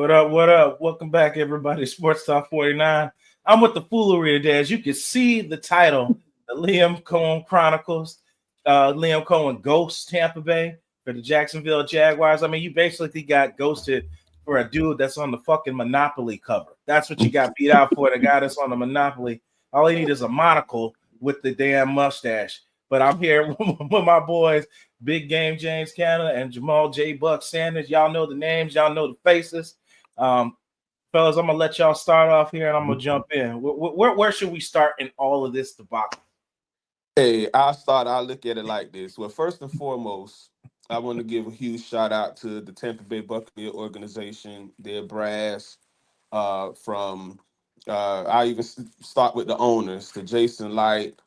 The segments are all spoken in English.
What up? What up? Welcome back, everybody. Sports Talk 49. I'm with the foolery today. As you can see, the title, the Liam Coen Chronicles. Liam Coen ghosts Tampa Bay for the Jacksonville Jaguars. I mean, you basically got ghosted for a dude that's on the fucking Monopoly cover. That's what you got beat out for. The guy that's on the Monopoly. All he needs is a monocle with the damn mustache. But I'm here with my boys, Big Game James Cannida and Jamal JayBuc Sanders. Y'all know the names. Y'all know the faces. Fellas, I'm gonna let y'all start off here, and I'm gonna jump in. Where should we start in all of this debacle? Hey, I'll look at it like this. Well, first and foremost, I want to give a huge shout out to the Tampa Bay Buccaneers organization, their brass. I even start with the owners, the Jason Light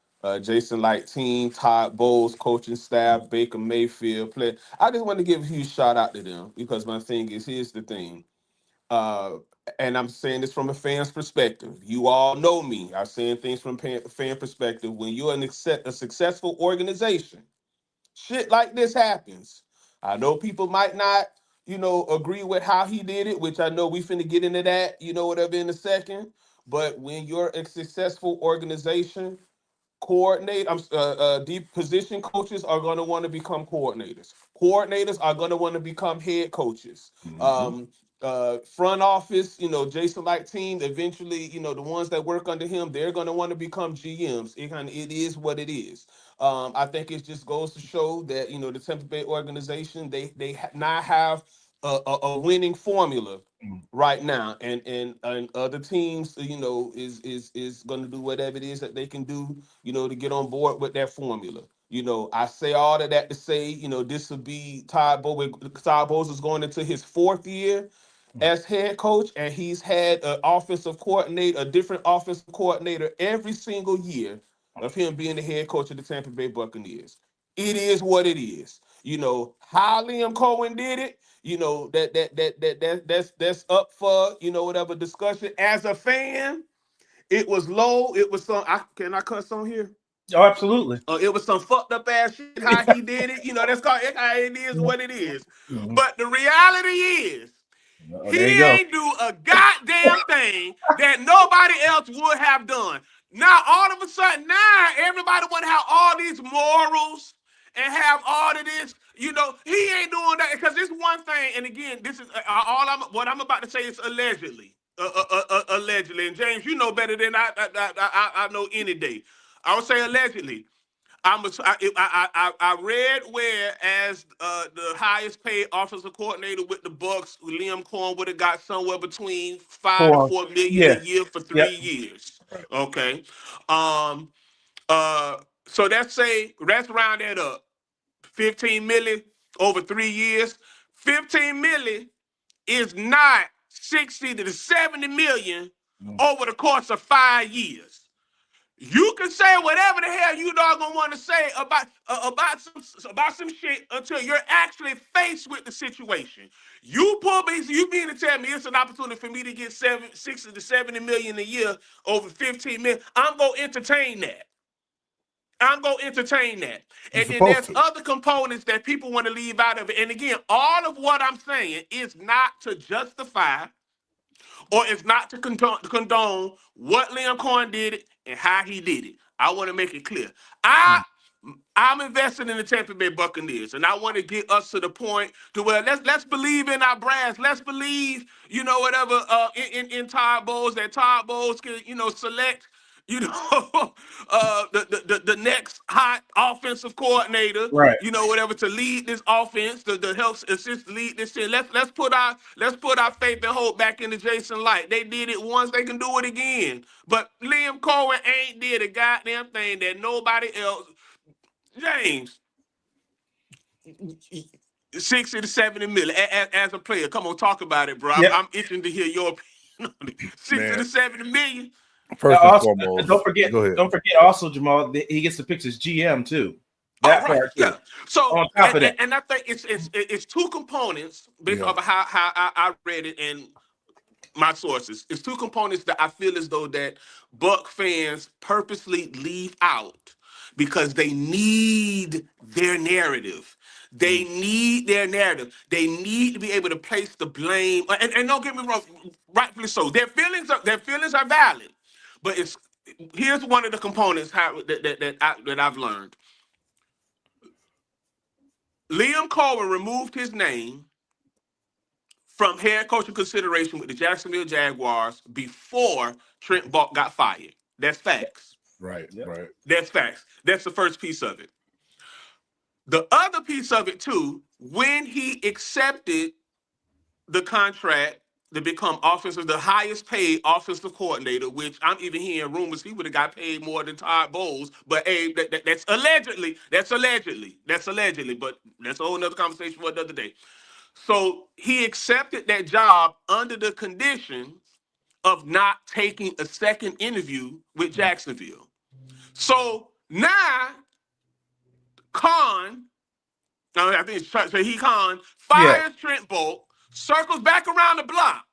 team, Todd Bowles, coaching staff, Baker Mayfield, play. I just want to give a huge shout out to them because my thing is, here's the thing. And I'm saying this from a fan's perspective. You all know me. I'm saying things from a fan perspective. When you're a successful organization, shit like this happens. I know people might not, agree with how he did it, which I know we finna get into that, whatever in a second. But when you're a successful organization, deep position coaches are going to want to become coordinators. Coordinators are going to want to become head coaches. Front office, Jason Light team, eventually, the ones that work under him, they're going to want to become GMs. It is what it is. I think it just goes to show that, the Tampa Bay organization, they now have a winning formula right now, and other teams, is going to do whatever it is that they can do, to get on board with that formula. I say all of that to say, this will be Todd Bowles. Todd Bowles is going into his fourth year as head coach, and he's had a different offensive coordinator every single year of him being the head coach of the Tampa Bay Buccaneers. It is what it is. How Liam Coen did it, that's up for, whatever discussion. As a fan, it was low. It was can I cuss on here? Oh, absolutely. It was some fucked up ass shit how he did it. That's called it is what it is. But the reality is, he ain't do a goddamn thing that nobody else would have done. Now, all of a sudden, now everybody want to have all these morals and have all of this. He ain't doing that because this one thing. And again, this is what I'm about to say is allegedly. Allegedly, and James, you know better than I know any day. I would say allegedly. I read where as the highest paid offensive coordinator with the Bucs, Liam Coen would have got somewhere between $5 to $4 million a year for 3 years. Okay. So let's round that up. 15 million over 3 years. 15 million is not 60 to 70 million over the course of 5 years. You can say whatever the hell you doggone want to say about some shit until you're actually faced with the situation. You mean to tell me it's an opportunity for me to get 60 to 70 million a year over 15 million? I'm gonna entertain that. And then there's other components that people want to leave out of it. And again, all of what I'm saying is not to justify or it's not to condone what Liam Coen did and how he did it. I want to make it clear. I'm invested in the Tampa Bay Buccaneers, and I want to get us to the point to where let's believe in our brass. Let's believe, whatever in Todd Bowles, that Todd Bowles can, select, the next hot offensive coordinator, Right. Whatever to lead this offense, to help assist lead this shit. Let's put our faith and hope back into Jason Light. They did it once, they can do it again. But Liam Coen ain't did a goddamn thing that nobody else. James, 60 to 70 million as a player. Come on, talk about it, bro. I'm itching to hear your opinion on it. 60 to 70 million. First and foremost, don't forget also, Jamal, he gets to pick his GM too. That part, yeah. So on top of that, and I think it's two components based off of how I read it and my sources. It's two components that I feel as though that Buck fans purposely leave out because they need their narrative. They need their narrative. They need to be able to place the blame. And don't get me wrong, rightfully so. Their feelings are valid. But here's one of the components that I've learned. Liam Coen removed his name from head coaching consideration with the Jacksonville Jaguars before Trent Bulk got fired. That's facts. Right, right. That's facts. That's the first piece of it. The other piece of it, too, when he accepted the contract to become the highest paid offensive coordinator, which I'm even hearing rumors he would have got paid more than Todd Bowles. But hey, that's allegedly. But that's a whole nother conversation for another day. So he accepted that job under the condition of not taking a second interview with Jacksonville. So now Coen, I think it's Coen, fires Trent Bulk, circles back around the block.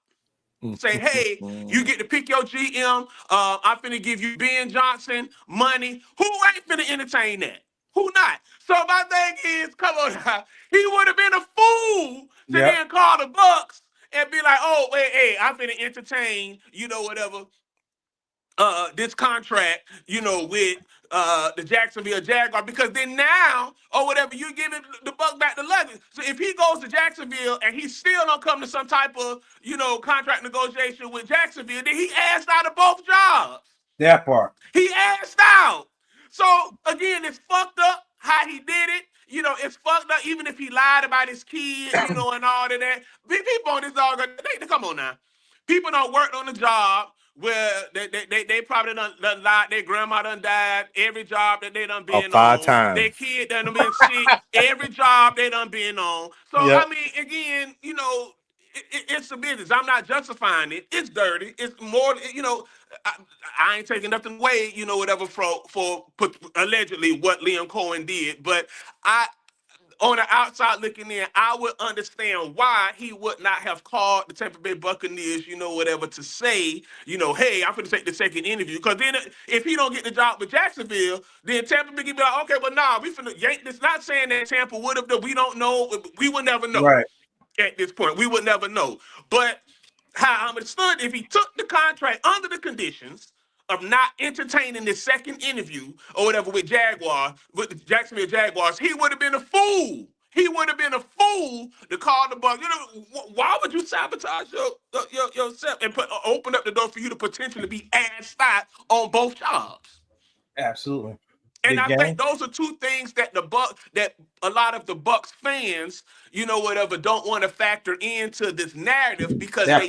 Say, hey, you get to pick your GM. I'm finna give you Ben Johnson money. Who ain't finna entertain that? Who not? So my thing is, come on now. He would have been a fool to then call the Bucs and be like, oh, wait, hey, I'm finna entertain, whatever, this contract, with the Jacksonville Jaguars, because then now, or whatever, you giving the Bucs back the luggage. So if he goes to Jacksonville and he still don't come to some type of, contract negotiation with Jacksonville, then he asked out of both jobs. That part. He asked out. So again, it's fucked up how he did it. It's fucked up even if he lied about his kids, and all of that. People on this dog, come on now. People don't work on the job where they probably done lied. Their grandma done died. Every job that they done been 5 on. times. Their kid done been sick. Every job they done been on. So, I mean, again, it's a business. I'm not justifying it. It's dirty. It's more, I ain't taking nothing away, whatever, for allegedly what Liam Coen did. But on the outside looking in, I would understand why he would not have called the Tampa Bay Buccaneers, whatever, to say, hey, I'm going to take the second interview. Because then if he don't get the job with Jacksonville, then Tampa Bay can be like, okay, well, nah, we finna yank this. Not saying that Tampa would have, we don't know. We would never know. Right. At this point, we would never know. But how I understood, if he took the contract under the conditions of not entertaining the second interview or whatever with the Jacksonville Jaguars, he would have been a fool. He would have been a fool to call the Bucs. Why would you sabotage yourself and open up the door for you to potentially be asked out on both jobs? Absolutely. And I think those are two things that that a lot of the Bucs fans, whatever, don't want to factor into this narrative because he's right.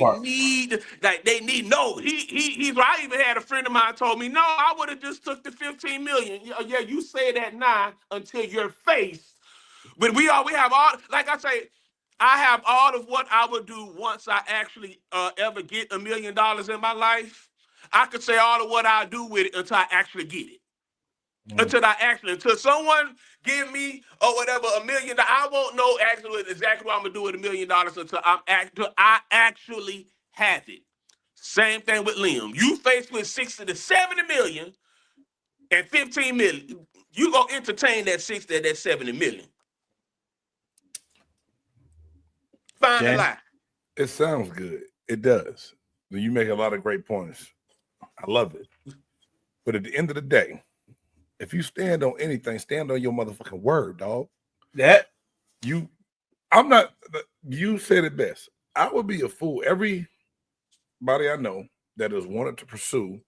I even had a friend of mine told me, no, I would have just took the $15 million. Yeah, you say that now until you're faced. But we have all, like I say, I have all of what I would do once I actually ever get $1 million in my life. I could say all of what I do with it until I actually get it. Until someone give me or whatever $1 million, I won't know exactly what I'm gonna do with $1 million until I actually have it. Same thing with Liam. You faced with 60 to 70 million and 15 million. You gonna entertain that 60 that 70 million? Find a lie. It sounds good. It does. You make a lot of great points. I love it. But at the end of the day, if you stand on anything, stand on your motherfucking word, dog. You said it best. I would be a fool. Everybody I know that has wanted to pursue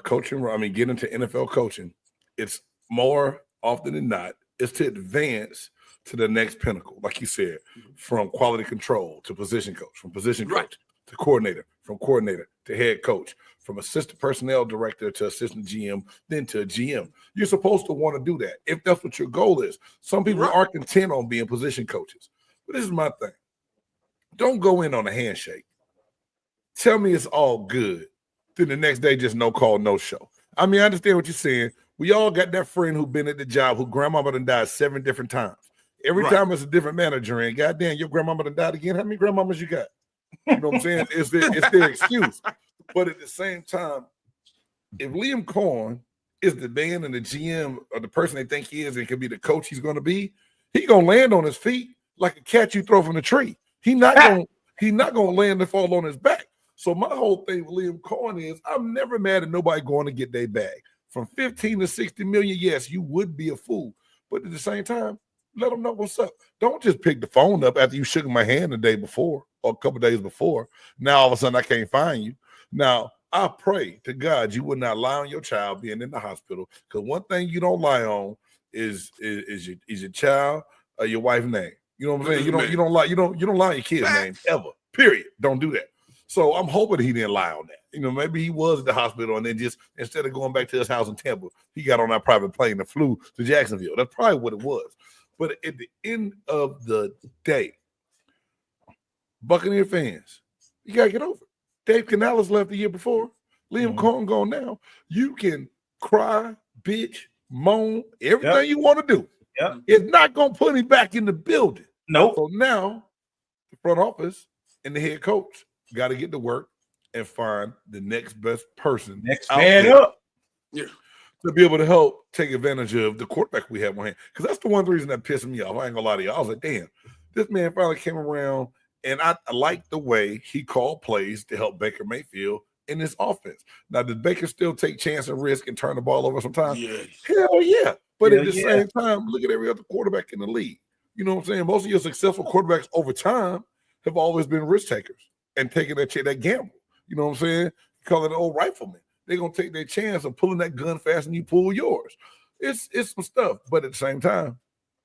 coaching, get into NFL coaching, it's more often than not, it's to advance to the next pinnacle. Like you said, from quality control to position coach, from position coach to coordinator, from coordinator to head coach, from assistant personnel director to assistant GM, then to a GM. You're supposed to want to do that if that's what your goal is. Some people are content on being position coaches. But this is my thing. Don't go in on a handshake. Tell me it's all good. Then the next day, just no call, no show. I understand what you're saying. We all got that friend who's been at the job who grandmama done died 7 different times. Every time it's a different manager, and goddamn, your grandmama done died again. How many grandmamas you got? You know what I'm saying? It's their excuse. But at the same time, if Liam Coen is the man and the GM or the person they think he is and can be the coach he's going to be, he gonna land on his feet like a cat you throw from the tree. He not gonna land and fall on his back. So my whole thing with Liam Coen is I'm never mad at nobody going to get their bag. From 15 to 60 million, yes, you would be a fool. But at the same time, let them know what's up. Don't just pick the phone up after you shook my hand the day before or a couple days before. Now all of a sudden I can't find you. Now I pray to God you would not lie on your child being in the hospital, because one thing you don't lie on is your child or your wife's name. You know what I'm saying? You don't lie on your kid's name ever. Period. Don't do that. So I'm hoping he didn't lie on that. You know, maybe he was at the hospital and then just instead of going back to his house in Tampa, he got on that private plane and flew to Jacksonville. That's probably what it was. But at the end of the day, Buccaneer fans, you gotta get over it. Dave Canales left the year before. Liam Coen gone now. You can cry, bitch, moan, everything you want to do. Yep. It's not gonna put him back in the building. Nope. So now the front office and the head coach got to get to work and find the next best person. Next man up. Yeah. To be able to help take advantage of the quarterback we have on hand. Because that's the one reason that pissed me off. I ain't gonna lie to you. I was like, damn, this man finally came around, and I like the way he called plays to help Baker Mayfield in his offense. Now, did Baker still take chance and risk and turn the ball over sometimes? Yeah. Hell yeah. But Hell at the same time, look at every other quarterback in the league. You know what I'm saying? Most of your successful quarterbacks over time have always been risk takers and taking that gamble. You know what I'm saying? Call it an old rifleman. They're gonna take their chance of pulling that gun fast and you pull yours. It's some stuff, but at the same time,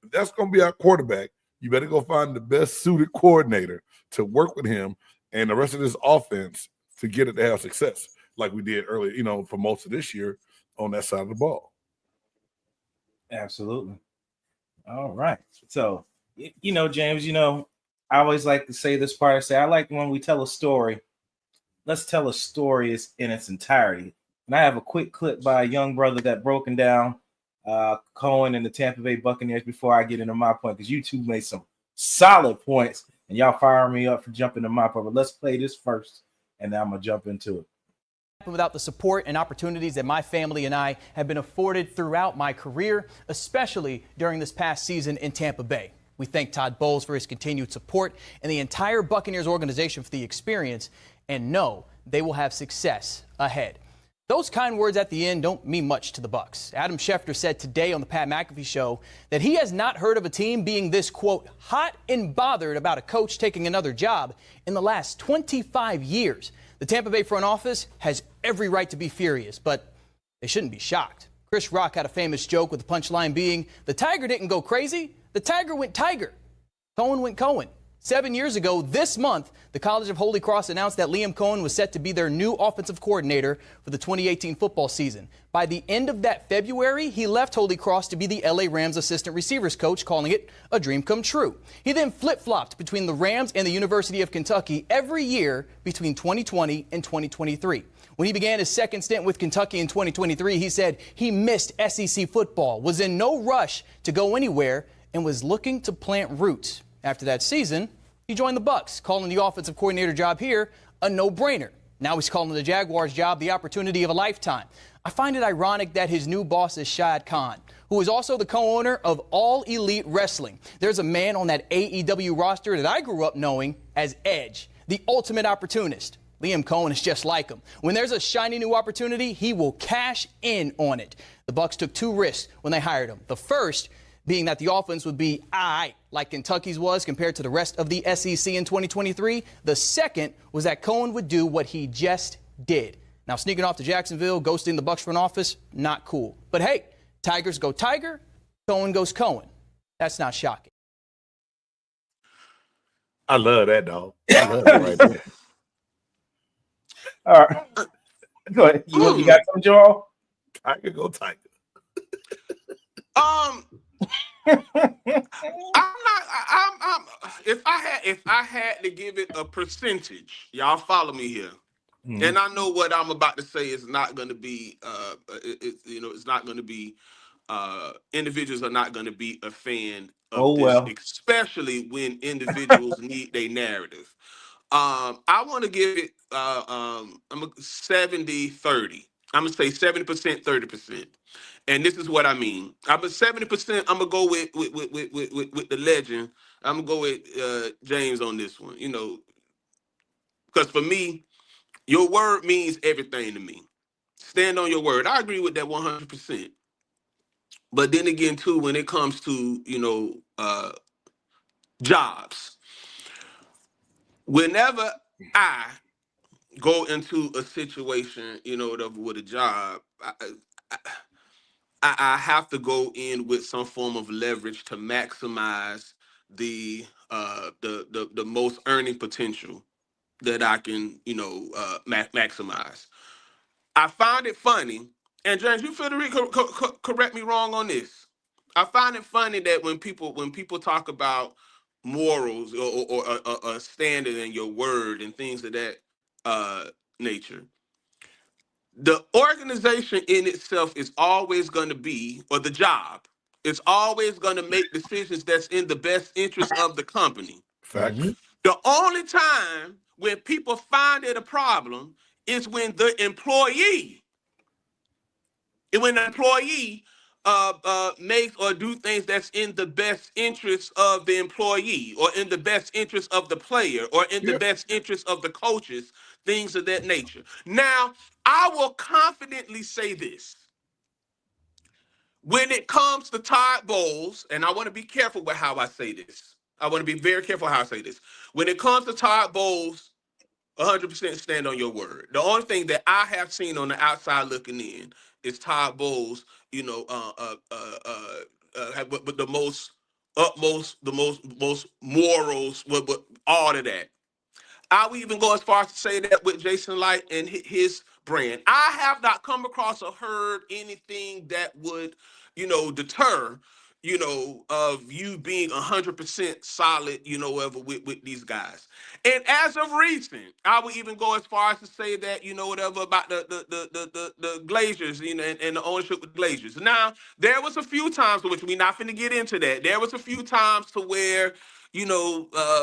if that's gonna be our quarterback, you better go find the best suited coordinator to work with him and the rest of this offense to get it to have success, like we did earlier, you know, for most of this year on that side of the ball. Absolutely. All right. So, you know, James, you know, I always like to say this part. I say I like when we tell a story, let's tell a story in its entirety. And I have a quick clip by a young brother that broken down Coen and the Tampa Bay Buccaneers before I get into my point, because you two made some solid points and y'all firing me up for jumping to my point. But let's play this first, and then I'm going to jump into it. Without the support and opportunities that my family and I have been afforded throughout my career, especially during this past season in Tampa Bay. We thank Todd Bowles for his continued support and the entire Buccaneers organization for the experience, and know they will have success ahead. Those kind words at the end don't mean much to the Bucs. Adam Schefter said today on the Pat McAfee show that he has not heard of a team being this, quote, hot and bothered about a coach taking another job in the last 25 years. The Tampa Bay front office has every right to be furious, but they shouldn't be shocked. Chris Rock had a famous joke with the punchline being, the tiger didn't go crazy, the tiger went tiger. Coen went Coen. 7 years ago this month, the College of Holy Cross announced that Liam Coen was set to be their new offensive coordinator for the 2018 football season. By the end of that February, he left Holy Cross to be the LA Rams assistant receivers coach, calling it a dream come true. He then flip-flopped between the Rams and the University of Kentucky every year between 2020 and 2023. When he began his second stint with Kentucky in 2023, he said he missed SEC football, was in no rush to go anywhere, and was looking to plant roots. After that season, he joined the Bucs, calling the offensive coordinator job here a no-brainer. Now he's calling the Jaguars job the opportunity of a lifetime. I find it ironic that his new boss is Shad Khan, who is also the co-owner of All Elite Wrestling. There's a man on that AEW roster that I grew up knowing as Edge, the ultimate opportunist. Liam Coen is just like him. When there's a shiny new opportunity, he will cash in on it. The Bucs took two risks when they hired him. The first being that the offense would be like Kentucky's was compared to the rest of the SEC in 2023. The second was that Coen would do what he just did. Now, sneaking off to Jacksonville, ghosting the Bucs front office, not cool. But hey, Tigers go Tiger, Coen goes Coen. That's not shocking. I love that, dog. I love that right there. All right. Go ahead. You got some, Joel? Tiger go Tiger. If I had to give it a percentage, y'all follow me here. Mm-hmm. And I know what I'm about to say is not going to be, it's not going to be, individuals are not going to be a fan of this, especially when individuals need their narrative. I want to give it, I'm 70-30. I'm gonna say 70%, 30%. And this is what I mean. I'm a 70%. I'm gonna go with the legend. I'm gonna go with James on this one. You know, because for me, your word means everything to me. Stand on your word. I agree with that 100%. But then again, too, when it comes to jobs, whenever I go into a situation, whatever with a job, I have to go in with some form of leverage to maximize the most earning potential that I can maximize. I find it funny, and James, you feel free to correct me wrong on this. I find it funny that when people talk about morals or a standard in your word and things of that nature, the organization in itself is always going to be, or the job, it's always going to make decisions that's in the best interest of the company. Fact. The only time when people find it a problem is when the employee makes or do things that's in the best interest of the employee, or in the best interest of the player, or in the best interest of the coaches, things of that nature. Now, I will confidently say this. When it comes to Todd Bowles, and I want to be careful with how I say this. I want to be very careful how I say this. When it comes to Todd Bowles, 100% stand on your word. The only thing that I have seen on the outside looking in is Todd Bowles, with the most morals, with all of that. I would even go as far as to say that with Jason Light and his brand. I have not come across or heard anything that would, deter, of you being 100% solid, whatever with these guys. And as of recent, I would even go as far as to say that, whatever about the Glazers, and the ownership with Glazers. Now, there was a few times, which we're not going to get into that. There was a few times to where,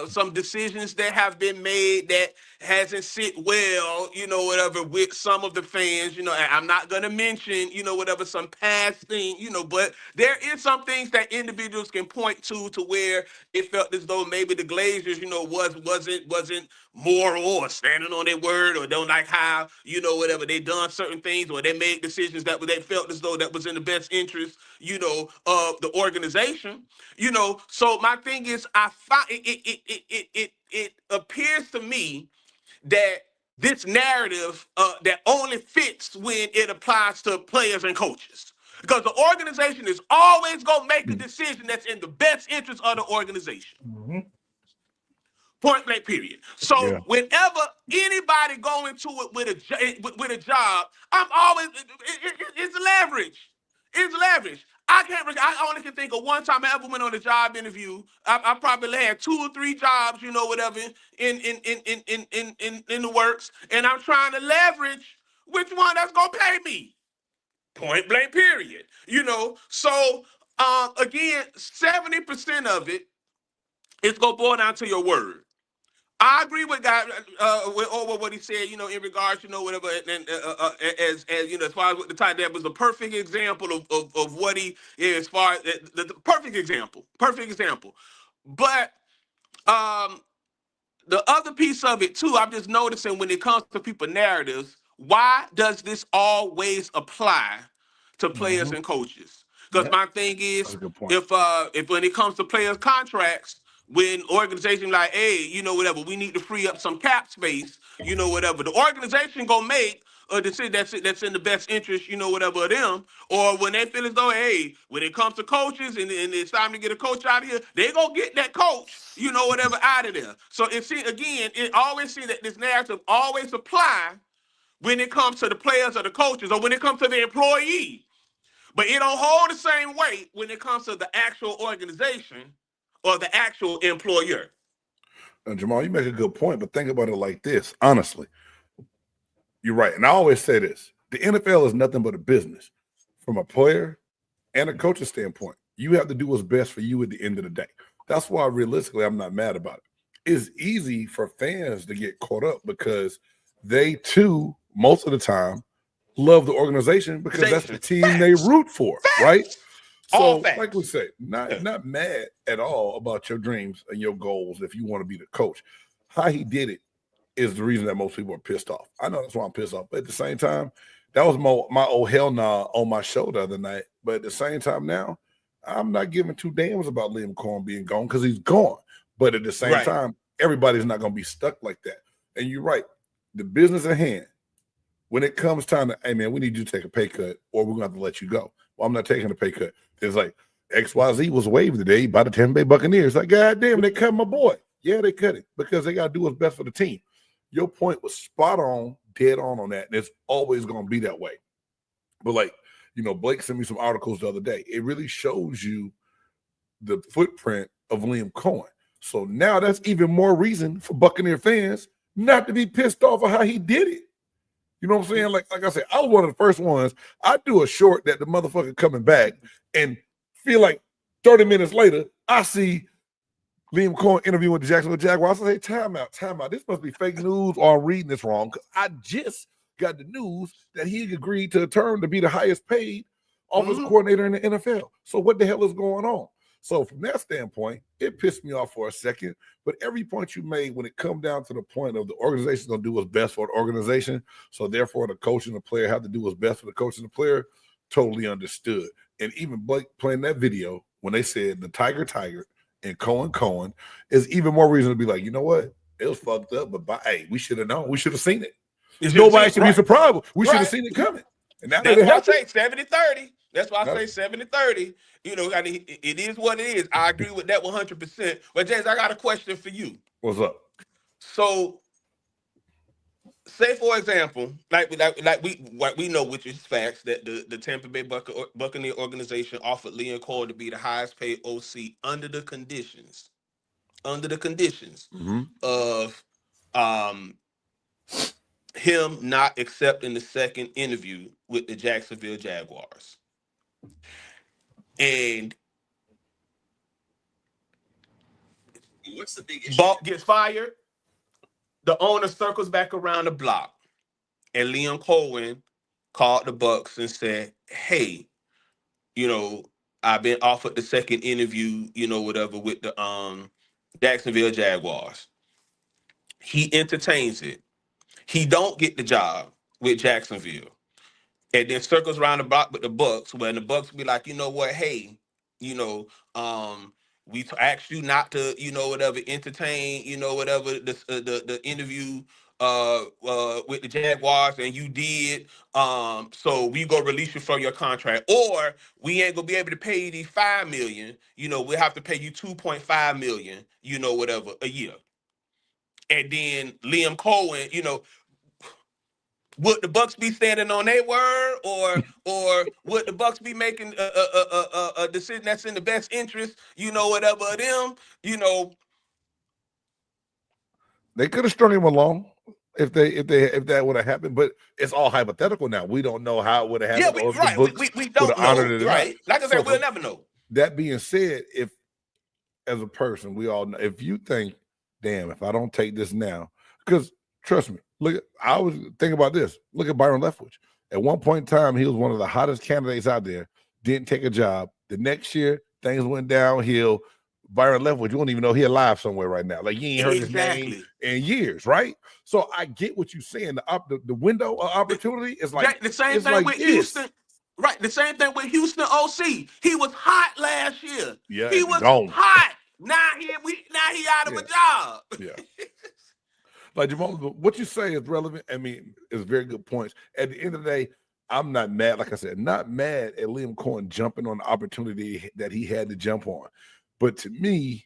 some decisions that have been made that hasn't sit well, whatever, with some of the fans, I'm not going to mention, whatever, some past thing, but there is some things that individuals can point to where it felt as though maybe the Glazers, wasn't moral or standing on their word, or don't like how, whatever, they done certain things, or they made decisions that they felt as though that was in the best interest, of the organization, So my thing is, I find it appears to me that this narrative that only fits when it applies to players and coaches. Because the organization is always going to make a decision that's in the best interest of the organization. Mm-hmm. Point blank, period. So whenever anybody go into it with a job, I'm always, it's leverage. It's leverage. I only can think of one time I ever went on a job interview. I probably had 2 or 3 jobs, whatever, in the works, and I'm trying to leverage which one that's gonna pay me. Point blank, period. So again, 70% of it is gonna boil down to your word. I agree with with what he said, in regards, whatever, and as as far as what the tight end was a perfect example of what he is, as far as the perfect example. But the other piece of it too, I'm just noticing when it comes to people narratives, why does this always apply to players and coaches? Because my thing is, if when it comes to players' contracts, when organizations like, hey, whatever, we need to free up some cap space, whatever, the organization gonna make a decision that's in the best interest, whatever, of them. Or when they feel as though, hey, when it comes to coaches and it's time to get a coach out of here, they gonna get that coach, whatever, out of there. So it always seems that this narrative always apply when it comes to the players or the coaches, or when it comes to the employee. But it don't hold the same weight when it comes to the actual organization or the actual employer. Jamal, you make a good point, but think about it like this. Honestly, you're right. And I always say this. The NFL is nothing but a business. From a player and a coaching standpoint, you have to do what's best for you at the end of the day. That's why, realistically, I'm not mad about it. It's easy for fans to get caught up because they, too, most of the time, love the organization because that's the team they root for, right? So, like we say, not mad at all about your dreams and your goals if you want to be the coach. How he did it is the reason that most people are pissed off. I know that's why I'm pissed off. But at the same time, that was my old hell nah on my show the other night. But at the same time now, I'm not giving two damns about Liam Coen being gone because he's gone. But at the same time, everybody's not going to be stuck like that. And you're right. The business at hand, when it comes time to, hey, man, we need you to take a pay cut or we're going to have to let you go. Well, I'm not taking a pay cut. It's like XYZ was waived today by the Tampa Bay Buccaneers. Like, God damn, they cut my boy. Yeah, they cut it because they got to do what's best for the team. Your point was spot on, dead on that. And it's always going to be that way. But like, you know, Blake sent me some articles the other day. It really shows you the footprint of Liam Coen. So now that's even more reason for Buccaneer fans not to be pissed off at how he did it. You know what I'm saying? Like I said, I was one of the first ones. I do a short that the motherfucker coming back and feel like 30 minutes later, I see Liam Coen interviewing with the Jacksonville Jaguars. I say, time out. This must be fake news or I'm reading this wrong because I just got the news that he agreed to a term to be the highest paid offensive coordinator in the NFL. So what the hell is going on? So from that standpoint, it pissed me off for a second. But every point you made when it come down to the point of the organization's going to do what's best for the organization, so therefore the coach and the player have to do what's best for the coach and the player, totally understood. And even Blake playing that video when they said the Tiger and Coen is even more reason to be like, you know what? It was fucked up, but hey, we should have known. We should have seen it. Nobody should be surprised. We should have seen it coming. And now that's why I say 70-30. That's why I say 70-30. You know, it is what it is. I agree with that 100%. But James, I got a question for you. What's up? So, say for example, like we know, which is facts, that the Tampa Bay Buccaneer organization offered Liam Coen to be the highest paid OC under the conditions of him not accepting the second interview with the Jacksonville Jaguars. And what's the big issue? Buck gets fired. The owner circles back around the block, and Liam Coen called the Bucs and said, "Hey, you know, I've been offered the second interview, you know, whatever, with the Jacksonville Jaguars." He entertains it. He don't get the job with Jacksonville. And then circles around the block with the Bucs, when the Bucs be like, you know what, hey, you know, we asked you not to, you know, whatever, entertain, you know, whatever the interview with the Jaguars, and you did. So we go release you from your contract, or we ain't gonna be able to pay you these $5 million. You know, we'll have to pay you $2.5 million, you know, whatever, a year. And then Liam Coen, you know, would the Bucs be standing on their word, or would the Bucs be making a decision that's in the best interest, you know, whatever of them, you know? They could have strung him along if that would have happened, but it's all hypothetical now. We don't know how it would have happened. Yeah, we don't know, right? Like I said, we'll never know. That being said, if as a person, we all know, if you think, damn, if I don't take this now, because trust me, I was thinking about this. Look at Byron Leftwich. At one point in time, he was one of the hottest candidates out there. Didn't take a job. The next year, things went downhill. Byron Leftwich, you don't even know he's alive somewhere right now. Like, you ain't heard his name in years, right? So I get what you're saying. The window of opportunity is like the same thing with Houston. Right, the same thing with Houston OC. He was hot last year. Yeah, he was hot. Now he out of a job. Yeah. Like, Jamal, what you say is relevant. I mean, it's very good points. At the end of the day, I'm not mad. Like I said, not mad at Liam Coen jumping on the opportunity that he had to jump on. But to me,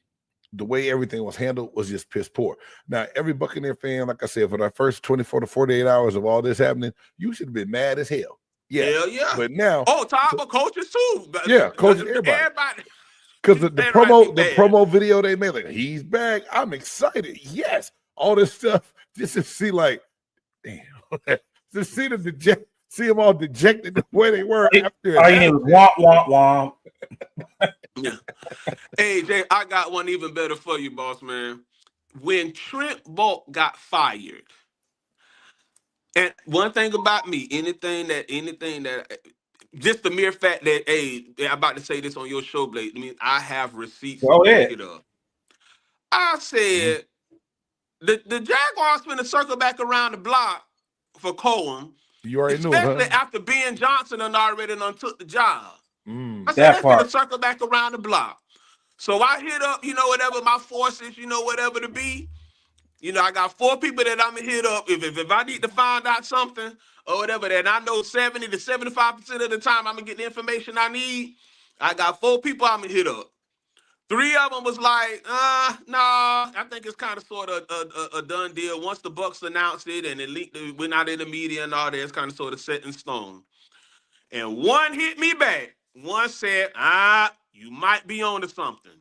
the way everything was handled was just piss poor. Now, every Buccaneer fan, like I said, for the first 24 to 48 hours of all this happening, you should have been mad as hell. Yeah. Hell yeah. But now, coaches too. Yeah, coaches, everybody. Because the promo video they made, like, he's back. I'm excited. Yes. All this stuff, just to see, like, damn, to see them all dejected the way they were after. All you need was womp. Yeah. Hey, Jay, I got one even better for you, boss man. When Trent Bulk got fired, And one thing about me, anything that, just the mere fact that, hey, I'm about to say this on your show, Blake. I mean, I have receipts Go to back ahead. it up. I said the Jaguars finna circle back around the block for Coen, You already knew especially it, huh? after Ben Johnson already took the job. I said That they finna part. circle back around the block. So I hit up, whatever my forces, whatever to be. I got 4 people that I'm gonna hit up. If I need to find out something or whatever, that I know 70 to 75% of the time I'm gonna get the information I need. I got 4 people I'm gonna hit up. 3 of them was like, no, I think it's kind of sort of a done deal. Once the Bucs announced it and it leaked, went out in the media and all that, it's kind of sort of set in stone. And 1 hit me back. 1 said, you might be on to something.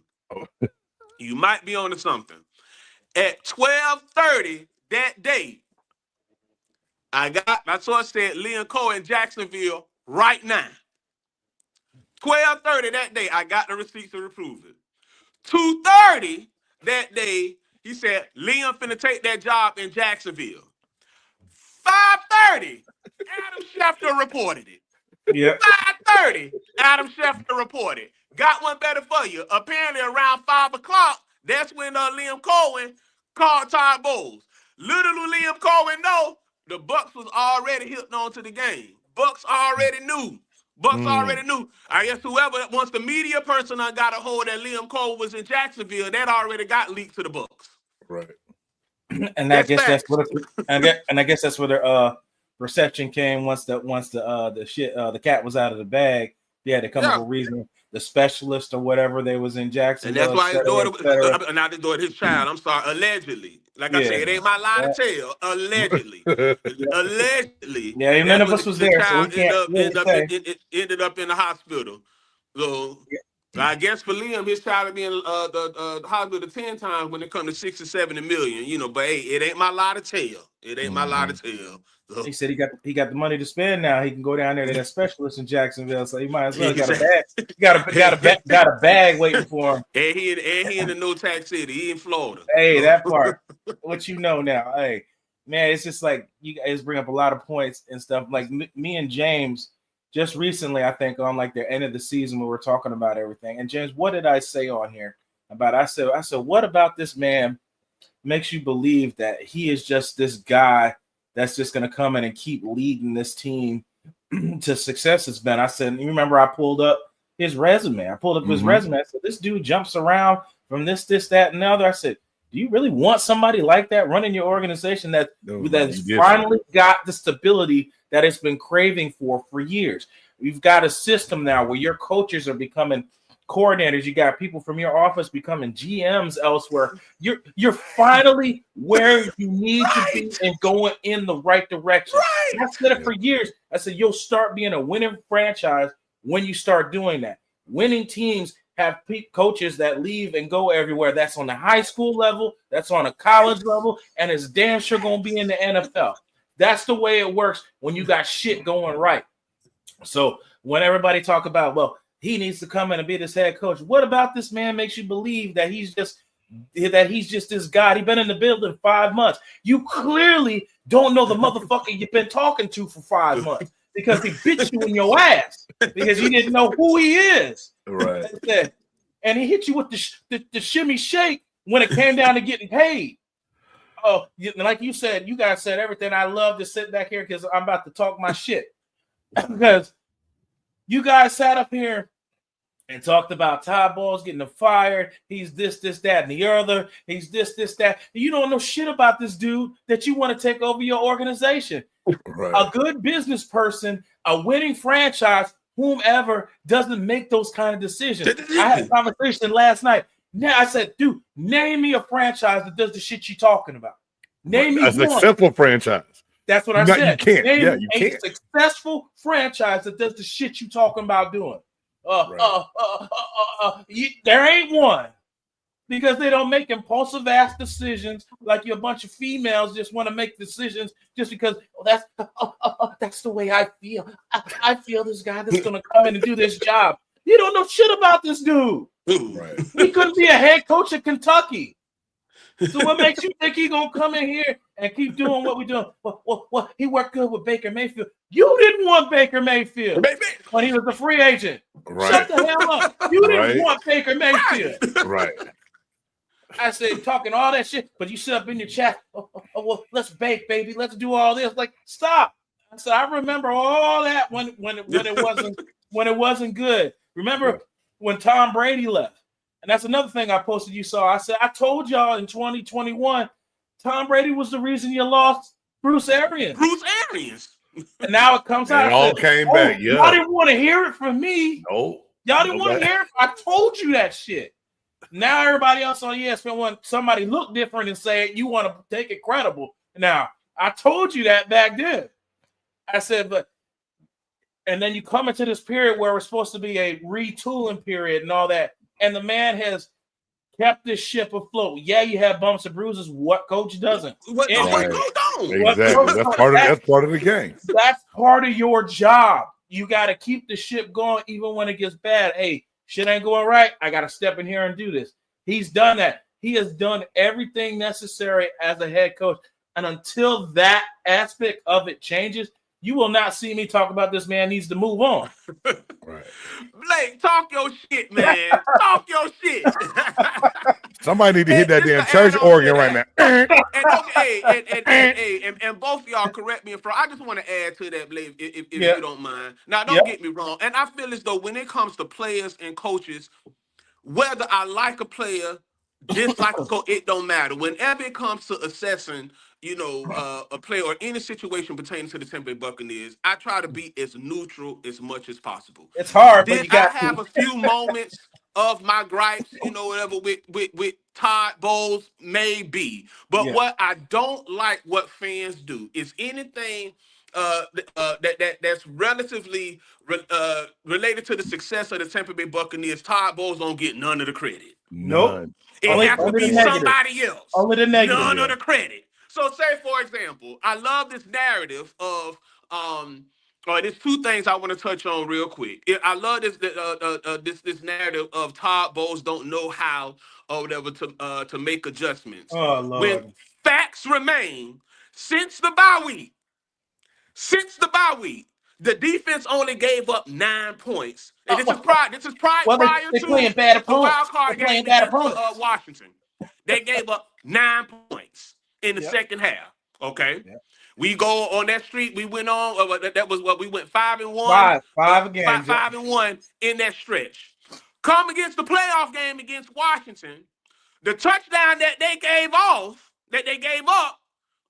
You might be on to something. At 12:30 that day, my source said Liam Coen, Jacksonville, right now. 12:30 that day, I got the receipts to prove it. 2:30 that day, he said Liam finna take that job in Jacksonville. 5:30, Adam Schefter reported it. Yeah. 5:30, Adam Schefter reported. Got one better for you. Apparently around 5 o'clock, that's when Liam Coen called Todd Bowles. Little do Liam Coen know, the Bucs was already hitting on to the game. Bucs already knew. I guess whoever, once the media person got a hold that Liam Coen was in Jacksonville, that already got leaked to the Bucs. Right. And I guess that's what the reception came once the cat was out of the bag. They had to come up with a reason. The specialist or whatever they was in Jacksonville. And that's why his daughter, not his daughter, his child. I'm sorry, allegedly. Like I said, it ain't my line to tell. Allegedly. Allegedly. Yeah, none of us was there, so we can't ended up in the hospital. So I guess for Liam, his child would be in the hospital 10 times when it comes to 60, 70 million, but hey, it ain't my lie to tell. It ain't my lie to tell. So, he said he got the money to spend now. He can go down there to that specialist in Jacksonville, so he might as well got a bag waiting for him. And he in the no tax city. He in Florida. Hey, that part. What you know now. Hey, man, it's just like you guys bring up a lot of points and stuff. Like me and James just recently, I think on like the end of the season when we're talking about everything. And James, what did I say on here about? I said, what about this man makes you believe that he is just this guy that's just going to come in and keep leading this team to success? It's been. I said, you remember I pulled up his resume. His resume. I said, this dude jumps around from this, that, and the other. I said, do you really want somebody like that running your organization that's finally got the stability that it's been craving for years? You've got a system now where your coaches are becoming coordinators. You got people from your office becoming GMs elsewhere. You're finally where you need to be and going in the right direction. I said it for years. I said you'll start being a winning franchise when you start doing that. Winning teams have coaches that leave and go everywhere. That's on the high school level, that's on a college level, and it's damn sure going to be in the NFL. That's the way it works when you got shit going right. So when everybody talk about, well, he needs to come in and be this head coach, what about this man makes you believe that he's just this guy? He's been in the building 5 months. You clearly don't know the motherfucker you've been talking to for 5 months because he bit you in your ass because you didn't know who he is. Right. And he hit you with the shimmy shake when it came down to getting paid. Oh, like you said, you guys said everything. I love to sit back here because I'm about to talk my shit. Because you guys sat up here and talked about Todd Bowles getting fired. He's this, that, and the other. He's this, that. You don't know shit about this dude that you want to take over your organization. Right. A good business person, a winning franchise, whomever doesn't make those kind of decisions. I had a conversation last night. Now I said, dude, name me a franchise that does the shit you're talking about. Name me a successful franchise. That's what I said. You can't. Name you a can't. successful franchise that does the shit you talking about doing. There ain't one. Because they don't make impulsive ass decisions like you a bunch of females just want to make decisions just because that's the way I feel. I feel this guy that's going to come in and do this job. You don't know shit about this dude. Right. He couldn't be a head coach at Kentucky. So what makes you think he gonna come in here and keep doing what we doing? Well, he worked good with Baker Mayfield. You didn't want Baker Mayfield when he was a free agent. Right. Shut the hell up. You didn't want Baker Mayfield. Right. I said talking all that shit, but you sit up in your chat. Well, let's bake, baby. Let's do all this. Like, stop. So I remember all that when it wasn't good. Remember when Tom Brady left? And that's another thing I posted. You saw. I said I told y'all in 2021, Tom Brady was the reason you lost Bruce Arians. And now it comes out. It all came back. Yeah. Y'all didn't want to hear it from me. No. Y'all didn't want to hear it. I told you that shit. Now everybody else on ESPN want somebody look different and say you want to take it credible. Now I told you that back then. I said, and then you come into this period where we're supposed to be a retooling period and all that, and the man has kept this ship afloat. Yeah, you have bumps and bruises. What coach doesn't? Exactly. That's part of the game. That's part of your job. You got to keep the ship going even when it gets bad. Hey, shit ain't going right. I got to step in here and do this. He's done that. He has done everything necessary as a head coach. And until that aspect of it changes, you will not see me talk about this man needs to move on. Right. Blake, talk your shit, man. Talk your shit. Somebody need to hit that damn church organ right now. And both of y'all correct me if I just want to add to that, Blake, if you don't mind. Now, don't get me wrong. And I feel as though when it comes to players and coaches, whether I like a player, dislike a coach, it don't matter. Whenever it comes to assessing, a player or any situation pertaining to the Tampa Bay Buccaneers, I try to be as neutral as much as possible. It's hard, but Did you got I have a few moments of my gripes, whatever with Todd Bowles? Maybe. But what I don't like what fans do is anything that's relatively related to the success of the Tampa Bay Buccaneers. Todd Bowles don't get none of the credit. Nope. It has to be somebody else. Only the negative. None of the credit. So say, for example, I love this narrative of there's two things I want to touch on real quick. I love this narrative of Todd Bowles don't know how or whatever to make adjustments. Oh, Lord. When facts remain, since the bye week, the defense only gave up 9 points. And this is prior to playing bad the wild opponents. card game against Washington. They gave up 9 points in the second half. Okay. Yep. We go on that streak. We went on. That was what we went 5-1. Five again. 5-1 in that stretch. Come against the playoff game against Washington, the touchdown that they gave up,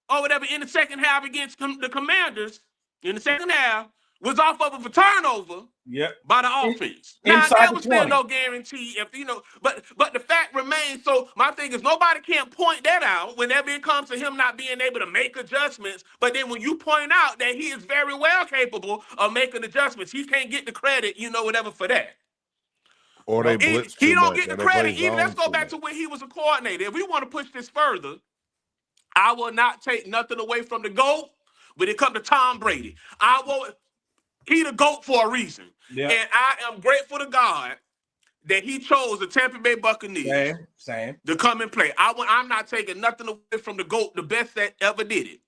or whatever in the second half against the Commanders in the second half was off of a turnover by the offense. Now there was still no guarantee if but the fact remains. So my thing is nobody can't point that out whenever it comes to him not being able to make adjustments. But then when you point out that he is very well capable of making adjustments, he can't get the credit, whatever for that. Or they blitz he don't get the credit. Even let's go back to when he was a coordinator. If we want to push this further, I will not take nothing away from the GOAT when it comes to Tom Brady. He the GOAT for a reason. Yeah. And I am grateful to God that he chose the Tampa Bay Buccaneers to come and play. I'm not taking nothing away from the GOAT, the best that ever did it.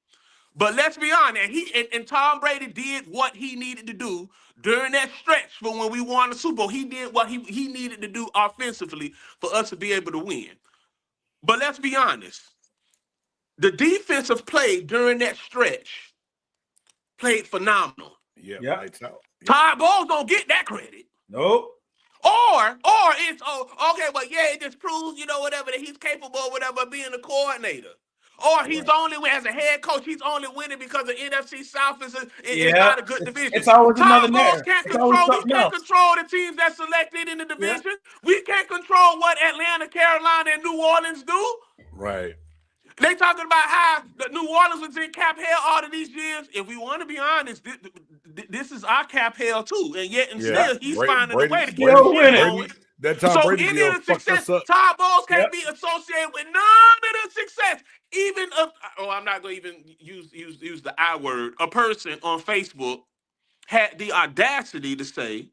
But let's be honest, and Tom Brady did what he needed to do during that stretch for when we won the Super Bowl. He did what he needed to do offensively for us to be able to win. But let's be honest. The defensive play during that stretch played phenomenal. Yeah. Todd Bowles don't get that credit. Nope. Or it's it just proves, whatever, that he's capable of whatever of being a coordinator. Or he's only as a head coach, he's only winning because the NFC South is not a good division. It's always Todd another Bowles can't control the teams that's selected in the division. Yeah. We can't control what Atlanta, Carolina, and New Orleans do. Right. They talking about how the New Orleans was in cap hell all of these years. If we want to be honest, this is our cap hell too, and yet still he's finding a way to keep winning. So any of the success, Todd Bowles can't be associated with none of the success. Even I'm not going to even use the I word. A person on Facebook had the audacity to say,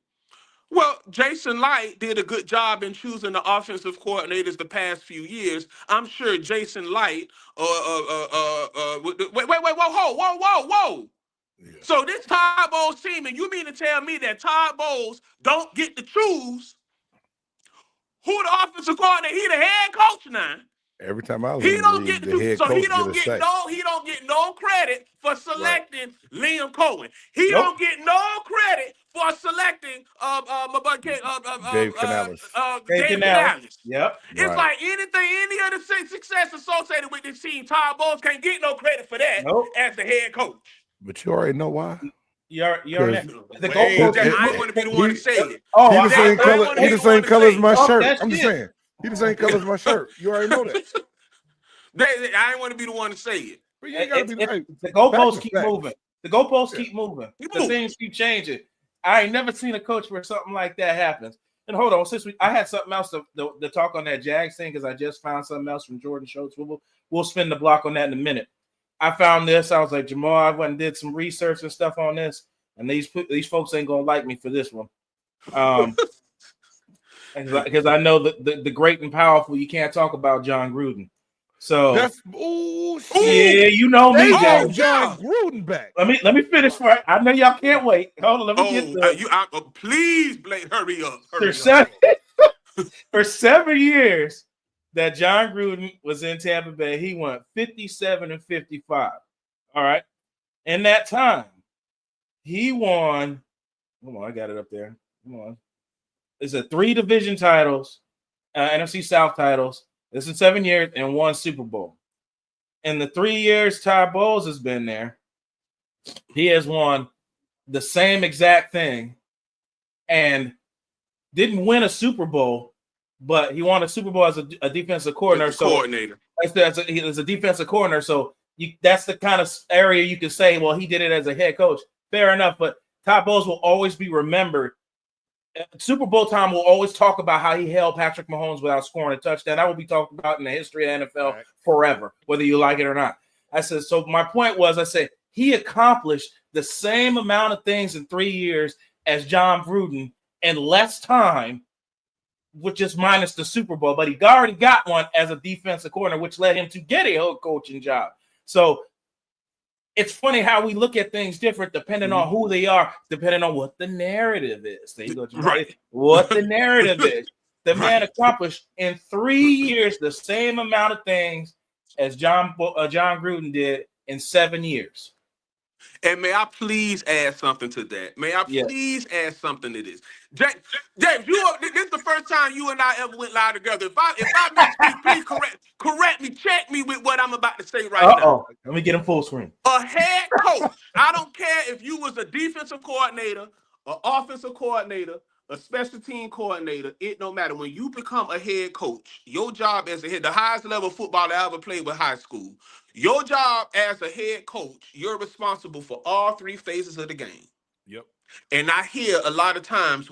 Well, Jason Light did a good job in choosing the offensive coordinators the past few years. I'm sure Jason Light, wait, whoa. Yeah. So this Todd Bowles team, and you mean to tell me that Todd Bowles don't get to choose who the offensive coordinator? He the head coach now. Every time I was He in the don't league, get the to, head so coach he don't get a get say. no credit for selecting Liam Coen. He Nope. don't get no credit for selecting Dave Canales. Dave Dave Canales. Canales. Yep. It's Right. like any other success associated with this team, Todd Bowles can't get no credit for that Nope. as the head coach. But you already know why. You already the Wait, goalpost. I ain't want to be the one to say it. Oh, He I- the same I color. wanna He be the the one same to color say as my it. shirt. That's I'm just it. saying. He the same color as my shirt. You already know that. I ain't want to be the one to say it. But you ain't gotta be the like, goalposts facts keep are facts. moving. The goalposts Yeah. keep moving. Keep The moving. things keep changing. I ain't never seen a coach where something like that happens. And hold on, I had something else to talk on that Jags thing because I just found something else from Jordan Schultz. We'll spin the block on that in a minute. I found this. I was like, Jamal, I went and did some research and stuff on this, and these folks ain't gonna like me for this one. Because I know the great and powerful, you can't talk about John Gruden. So That's yeah, you know me, They Jack. got John Gruden back. Let me finish for it. I know y'all can't wait. Hold on, let me get the Please, Blake, hurry up. For 7 years that John Gruden was in Tampa Bay, he went 57-55. All right. In that time, he won. Come on, I got it up there. Come on. It's 3 division titles, NFC South titles. This is 7 years and 1 Super Bowl. In the 3 years Todd Bowles has been there, he has won the same exact thing and didn't win a Super Bowl, but he won a Super Bowl as a defensive coordinator. As a defensive coordinator. So that's the kind of area you can say, well, he did it as a head coach. Fair enough, but Todd Bowles will always be remembered. Super Bowl time will always talk about how he held Patrick Mahomes without scoring a touchdown. That will be talked about in the history of NFL forever, whether you like it or not. I said, so my point was, I said, he accomplished the same amount of things in 3 years as John Gruden in less time, which is minus the Super Bowl, but he already got one as a defensive coordinator, which led him to get a head coaching job. So it's funny how we look at things different depending on who they are, depending on what the narrative is. There you go, right? What the narrative is. The man accomplished in 3 years the same amount of things as John Gruden did in 7 years. And may I please add something to that? May I please add something to this? James, this is the first time you and I ever went live together. If I misspeak, please correct me, check me with what I'm about to say right now. Let me get him full screen. A head coach, I don't care if you was a defensive coordinator, an offensive coordinator, a special team coordinator, it don't matter. When you become a head coach, your job as a head, the highest level of football I ever played was high school. Your job as a head coach, you're responsible for all 3 phases of the game. Yep. And I hear a lot of times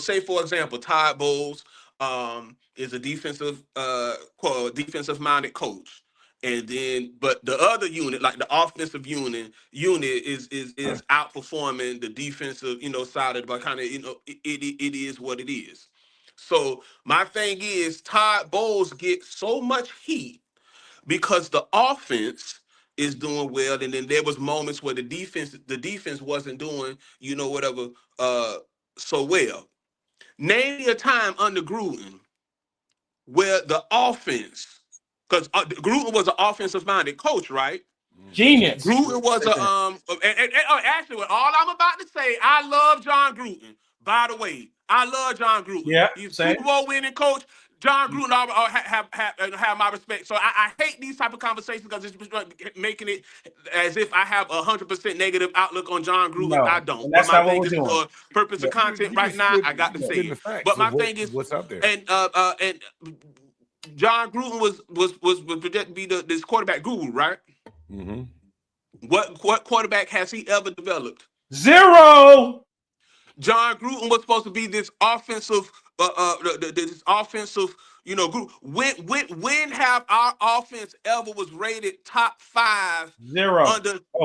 say for example, Todd Bowles is a defensive minded coach. And then, but the other unit, like the offensive unit is outperforming the defensive, side of the ball. Kind of, it is what it is. So my thing is, Todd Bowles gets so much heat because the offense is doing well, and then there was moments where the defense wasn't doing, so well. Name me a time under Gruden where the offense, because Gruden was an offensive-minded coach, right? Genius. Gruden was actually, all I'm about to say, I love John Gruden. By the way, I love John Gruden. Yeah, He's Super Bowl winning coach. John Gruden have my respect. So I hate these type of conversations because it's making it as if I have 100% negative outlook on John Gruden. No, I don't. That's but my not thing what is we're doing. for purpose of content right now, I got to say it. But my thing is, what's out there? And John Gruden was projected to be this quarterback guru, right? Mm-hmm. What quarterback has he ever developed? 0. John Gruden was supposed to be this offensive, group. When have our offense ever was rated top 5? 0.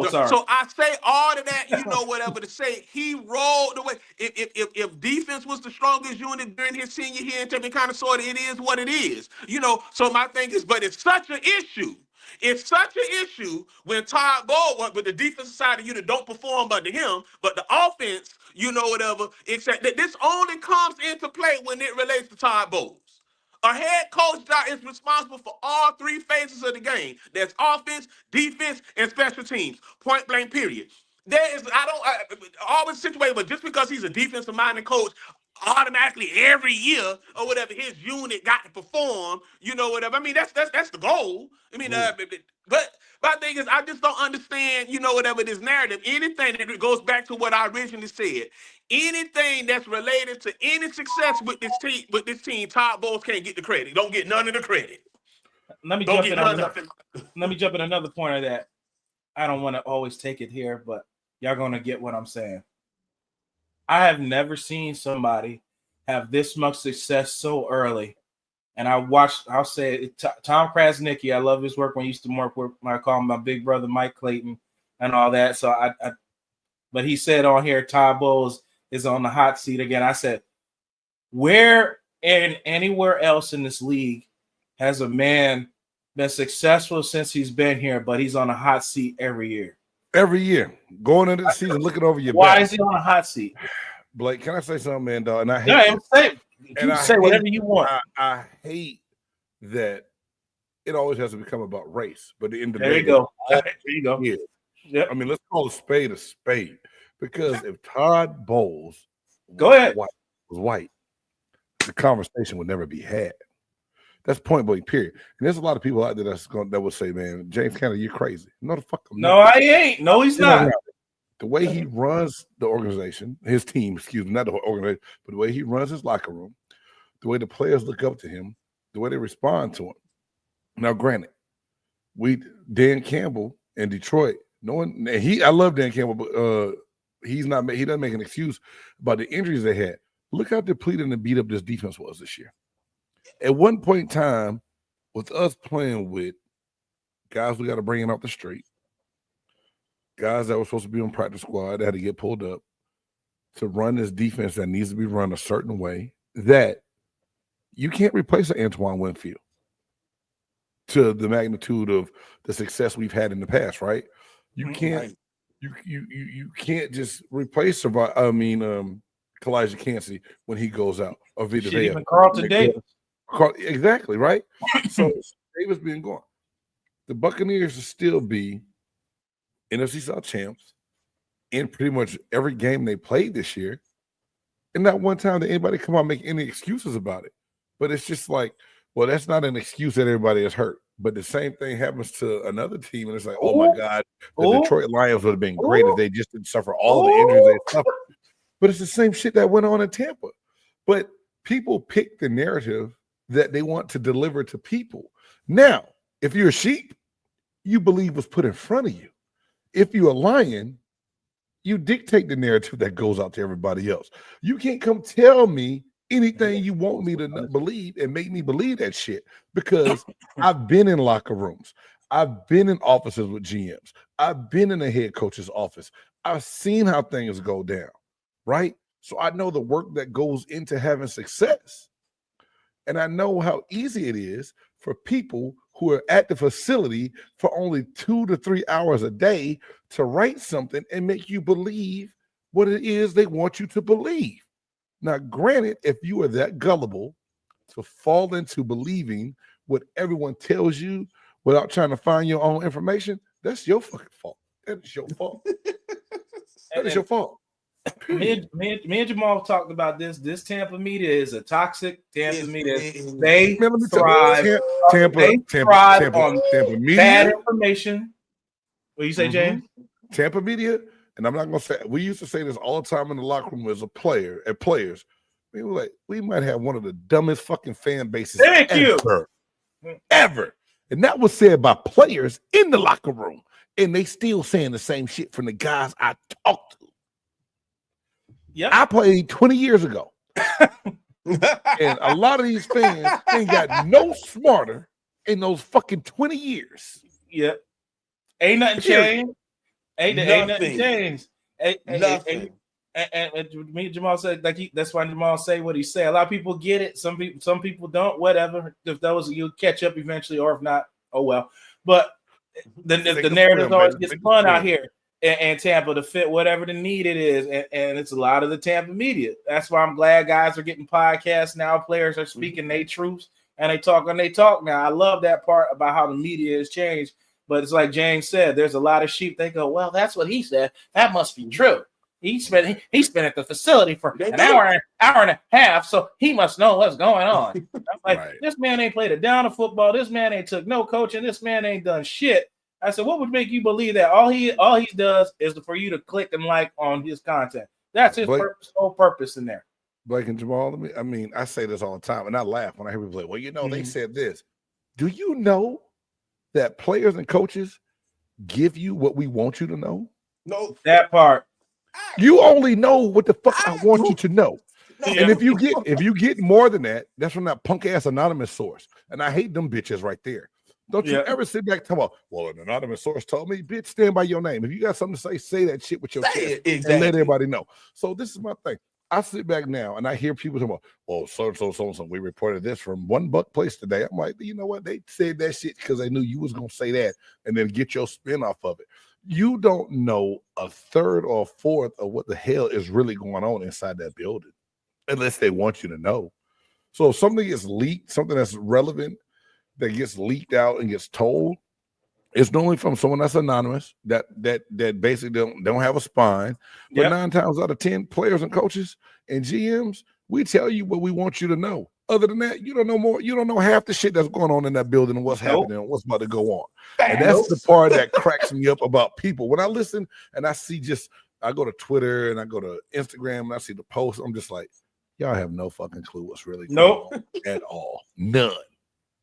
Sorry. So I say all of that, whatever to say. He rolled the way. If defense was the strongest unit during his senior year, and kind of sort of, it is what it is. So my thing is, but it's such an issue. It's such an issue when Todd Bowles, but the defensive side of the unit don't perform under him, but the offense, whatever, except that this only comes into play when it relates to Todd Bowles. A head coach is responsible for all 3 phases of the game. That's offense, defense, and special teams. Point blank, period. Always situated, but just because he's a defensive-minded coach, automatically every year or whatever, his unit got to perform, whatever. I mean, that's the goal. I mean, but my thing is, I just don't understand, whatever, this narrative. Anything that goes back to what I originally said, anything that's related to any success with this team, Todd Bowles can't get the credit. Don't get none of the credit. Let me jump in another point of that. I don't want to always take it here, but y'all gonna get what I'm saying. I have never seen somebody have this much success so early. And I'll say it, Tom Krasnicki, I love his work when he used to work with, I call him my big brother, Mike Clayton, and all that. So but he said on here, Todd Bowles is on the hot seat again. I said, where and anywhere else in this league has a man been successful since he's been here, but he's on a hot seat every year? Every year, going into the season, looking over your Why back. is he on a hot seat? Blake, can I say something, man, dog? And I hate say whatever you want. I hate that it always has to become about race. But the end of the There day, you go. There you go. Yeah. Yep. I mean, let's call a spade. Because if Todd Bowles was white, the conversation would never be had. That's point blank, period. And there's a lot of people out there that will say, man, James Cannida, you're crazy. No, the fuck. No, I ain't. No, he's not. The way he runs the organization, his team, not the organization, but the way he runs his locker room, the way the players look up to him, the way they respond to him. Now, granted, Dan Campbell in Detroit, I love Dan Campbell, but he doesn't make an excuse about the injuries they had. Look how depleted and beat up this defense was this year. At one point in time, with us playing with guys we got to bring in off the street, guys that were supposed to be on practice squad that had to get pulled up to run this defense that needs to be run a certain way, that you can't replace an Antoine Winfield to the magnitude of the success we've had in the past, right? You can't you can't just replace Kalijah Kancey when he goes out, or Vita Vea. Even Carlton Davis. Exactly, right? So Davis being gone, the Buccaneers will still be NFC South champs in pretty much every game they played this year. And not one time did anybody come out and make any excuses about it. But it's just like, well, that's not an excuse that everybody is hurt. But the same thing happens to another team, and it's like, oh my God, the Detroit Lions would have been great if they just didn't suffer all the injuries they suffered. But it's the same shit that went on in Tampa. But people pick the narrative that they want to deliver to people. Now, if you're a sheep, you believe what's put in front of you. If you're a lion, you dictate the narrative that goes out to everybody else. You can't come tell me anything you want me to believe and make me believe that shit, because I've been in locker rooms. I've been in offices with GMs. I've been in a head coach's office. I've seen how things go down, right? So I know the work that goes into having success. And I know how easy it is for people who are at the facility for only 2 to 3 hours a day to write something and make you believe what it is they want you to believe. Now, granted, if you are that gullible to fall into believing what everyone tells you without trying to find your own information, that's your fucking fault. That is your fault. That is your fault. Me and Jamal talked about this. This Tampa media is a toxic Tampa media. They thrive on media. Bad information. What you say, James? Tampa media, and I'm not gonna say, we used to say this all the time in the locker room as players. We were like, we might have one of the dumbest fucking fan bases ever. And that was said by players in the locker room, and they still saying the same shit from the guys I talked to. Yeah, I played 20 years ago. And a lot of these fans ain't got no smarter in those fucking 20 years. Yep. Ain't nothing changed. Ain't nothing changed. Nothing. And me and Jamal said, that's why Jamal say what he said. A lot of people get it. Some people don't. Whatever. If those you'll catch up eventually, or if not, oh well. But the narrative always gets spun out here in Tampa to fit whatever the need it is, and it's a lot of the Tampa media. That's why I'm glad guys are getting podcasts now. Players are speaking their truths, and they talk now. I love that part about how the media has changed. But it's like James said, there's a lot of sheep. They go, well, that's what he said. That must be true. He's been at the facility for an hour and a half, so he must know what's going on. I'm like, This man ain't played a down of football. This man ain't took no coaching. This man ain't done shit. I said, what would make you believe that? All he does is for you to click and like on his content. That's his whole purpose in there. Blake and Jamal, I say this all the time, and I laugh when I hear people say, well, they said this. Do you know that players and coaches give you what we want you to know? No, that part. You only know what the fuck I want you to know. And if you get more than that, that's from that punk ass anonymous source. And I hate them bitches right there. Don't you ever sit back and talk about, well, an anonymous source told me, bitch, stand by your name. If you got something to say that shit with your chest and let everybody know. So this is my thing. I sit back now and I hear people talking about, well, so we reported this from One Buck Place today. I'm like, you know what? They said that shit because they knew you was gonna say that and then get your spin off of it. You don't know a third or a fourth of what the hell is really going on inside that building, unless they want you to know. So if something gets leaked, something that's relevant that gets leaked out and gets told, it's normally from someone that's anonymous that basically don't have a spine. But 9 times out of 10, players and coaches and GMs, we tell you what we want you to know. Other than that, you don't know more. You don't know half the shit that's going on in that building and what's happening and what's about to go on. And that's the part that cracks me up about people. When I listen and I see I go to Twitter and I go to Instagram and I see the posts, I'm just like, y'all have no fucking clue what's really going on at all. None.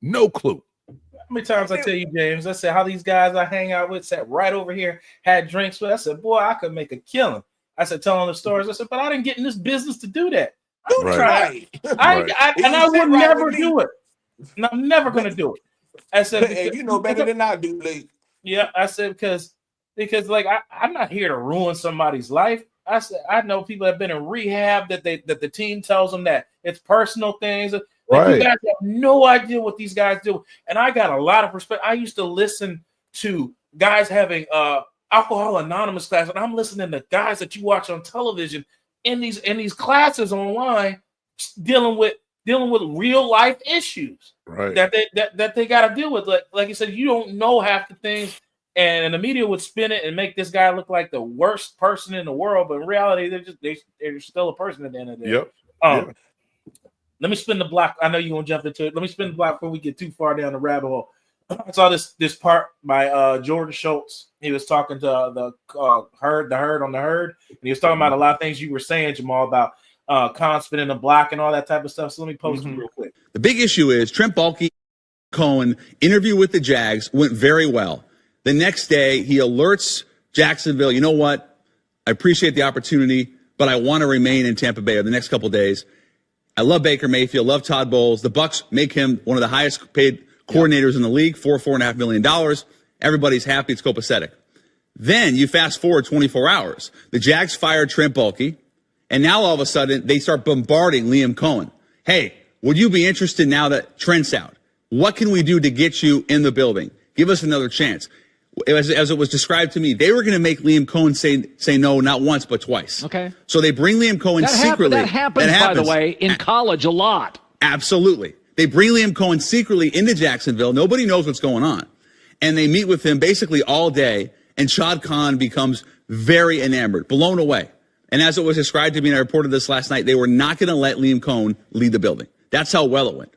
No clue. How many times I tell you, James, I said how these guys I hang out with sat right over here, had drinks with. I said, boy, I could make a killing. I said, telling the stories. I said, but I didn't get in this business to do that. I would never do it. And I'm never going to do it. I said, hey, you know better than I do, Blake. Yeah, I said, because like I'm not here to ruin somebody's life. I said, I know people have been in rehab that the team tells them that it's personal things. Like, you guys have no idea what these guys do. And I got a lot of respect. I used to listen to guys having Alcohol Anonymous class, and I'm listening to guys that you watch on television in these classes online dealing with real life issues that they got to deal with. Like you said, you don't know half the things, and the media would spin it and make this guy look like the worst person in the world, but in reality, they're still a person at the end of the day. Let me spin the block. I know you're gonna jump into it. Let me spin the block before we get too far down the rabbit hole. I saw this part by Jordan Schultz. He was talking to the herd on the herd, and he was talking about a lot of things you were saying, Jamal, about Coen spinning the block and all that type of stuff. So let me post it real quick. The big issue is Trent Baalke, Coen interview with the Jags went very well. The next day, he alerts Jacksonville, you know what? I appreciate the opportunity, but I want to remain in Tampa Bay over the next couple of days. I love Baker Mayfield, love Todd Bowles. The Bucs make him one of the highest paid coordinators in the league, $4.5 million. Everybody's happy. It's copacetic. Then you fast forward 24 hours. The Jags fired Trent Baalke, and now all of a sudden they start bombarding Liam Coen. Hey, would you be interested now that Trent's out? What can we do to get you in the building? Give us another chance. As it was described to me, they were going to make Liam Coen say no, not once, but twice. Okay. So they bring Liam Coen secretly. That happens, by the way, in college a lot. Absolutely. They bring Liam Coen secretly into Jacksonville. Nobody knows what's going on. And they meet with him basically all day, and Shad Khan becomes very enamored, blown away. And as it was described to me, and I reported this last night, they were not going to let Liam Coen lead the building. That's how well it went.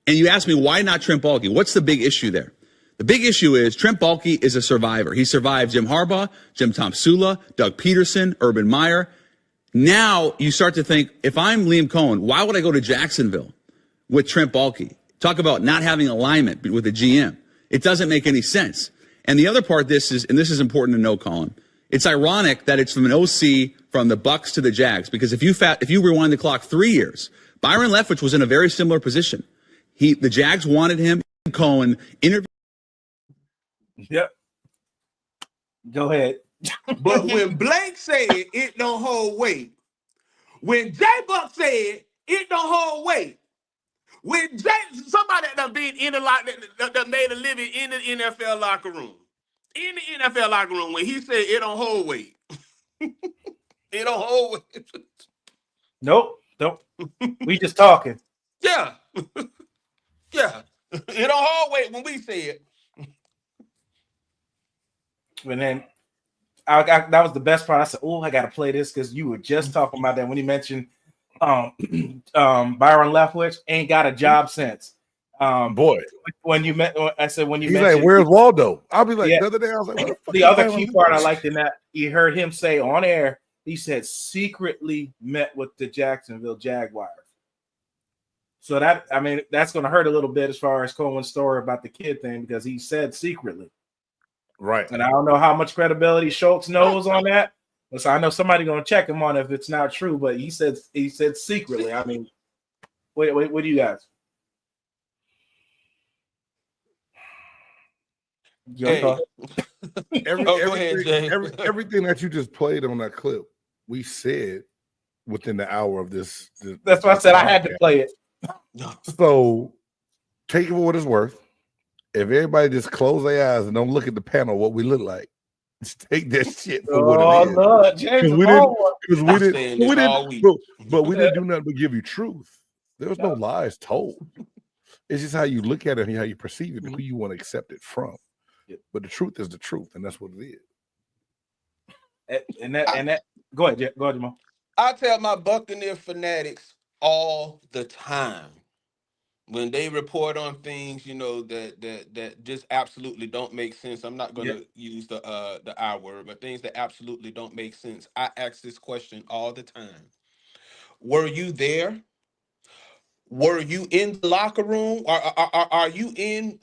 And you asked me, why not Trent Baalke? What's the big issue there? The big issue is Trent Baalke is a survivor. He survived Jim Harbaugh, Jim Tomsula, Doug Peterson, Urban Meyer. Now you start to think, if I'm Liam Coen, why would I go to Jacksonville with Trent Baalke? Talk about not having alignment with the GM. It doesn't make any sense. And the other part, this is important to know, Colin. It's ironic that it's from an OC from the Bucs to the Jags, because if you rewind the clock 3 years, Byron Leftwich was in a very similar position. The Jags wanted him. Coen interviewed. Yep. Go ahead. But when Blake said it don't hold weight, when JayBuc said it don't hold weight, when somebody that been in the that made a living in the NFL locker room, when he said it don't hold weight, it don't hold weight. Nope. We just talking. Yeah, yeah, it don't hold weight when we say it. And then that was the best part. I said, "Oh, I got to play this because you were just talking about that when he mentioned Byron Leftwich ain't got a job since." Boy, when you met, I said when you he's mentioned, like, "Where's Waldo?" I'll be like, yeah. the other day I was like, "What the fuck?" The other key part I liked in that you heard him say on air, he said secretly met with the Jacksonville Jaguars. So that's going to hurt a little bit as far as Cohen's story about the kid thing because he said secretly. Right. And I don't know how much credibility Schultz knows on that. So I know somebody's going to check him on if it's not true, but he said secretly. I mean, what do you guys? Everything that you just played on that clip, we said within the hour of this. That's why I said I had to play it. So take it for what it's worth. If everybody just close their eyes and don't look at the panel, what we look like, just take that shit for what it is. Lord, James, we didn't do nothing but give you truth. There was no lies told. It's just how you look at it and how you perceive it and who you want to accept it from. But the truth is the truth, and that's what it is. And that go ahead, Jamal. I tell my Buccaneer fanatics all the time when they report on things, that just absolutely don't make sense. I'm not going to use the I word, but things that absolutely don't make sense. I ask this question all the time. Were you there? Were you in the locker room? Are you in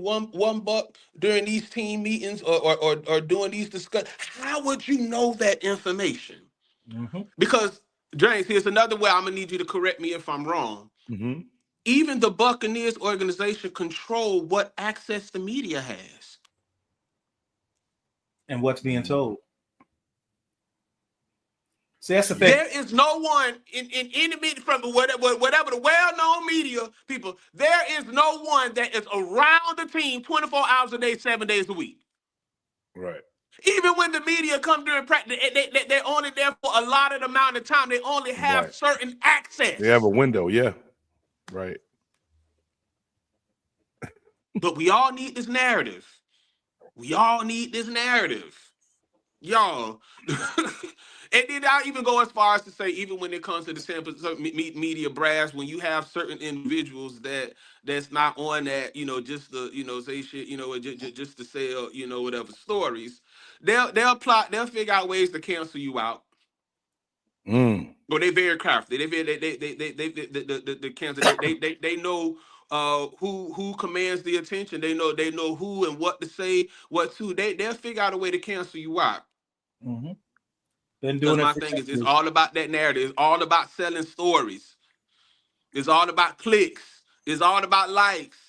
one buck during these team meetings or doing these discussions? How would you know that information? Mm-hmm. Because James, here's another way. I'm gonna need you to correct me if I'm wrong. Mm-hmm. Even the Buccaneers organization control what access the media has and what's being told. See, that's the thing. There is no one in any media from whatever the well-known media people. There is no one that is around the team 24 hours a day, 7 days a week. Right. Even when the media come during practice, they're only there for a lotted amount of time. They only have certain access. They have a window, yeah. Right. But we all need this narrative. Y'all. And then I'll even go as far as to say, even when it comes to the Tampa media brass, when you have certain individuals that's not on that, just to, say shit, just to sell, whatever stories, they'll figure out ways to cancel you out. But they very crafty. They cancel. They know who commands the attention. They know who and what to say, what to. They'll figure out a way to cancel you out. Mm-hmm. Been doing my thing is, it's all about that narrative. It's all about selling stories. It's all about clicks. It's all about likes.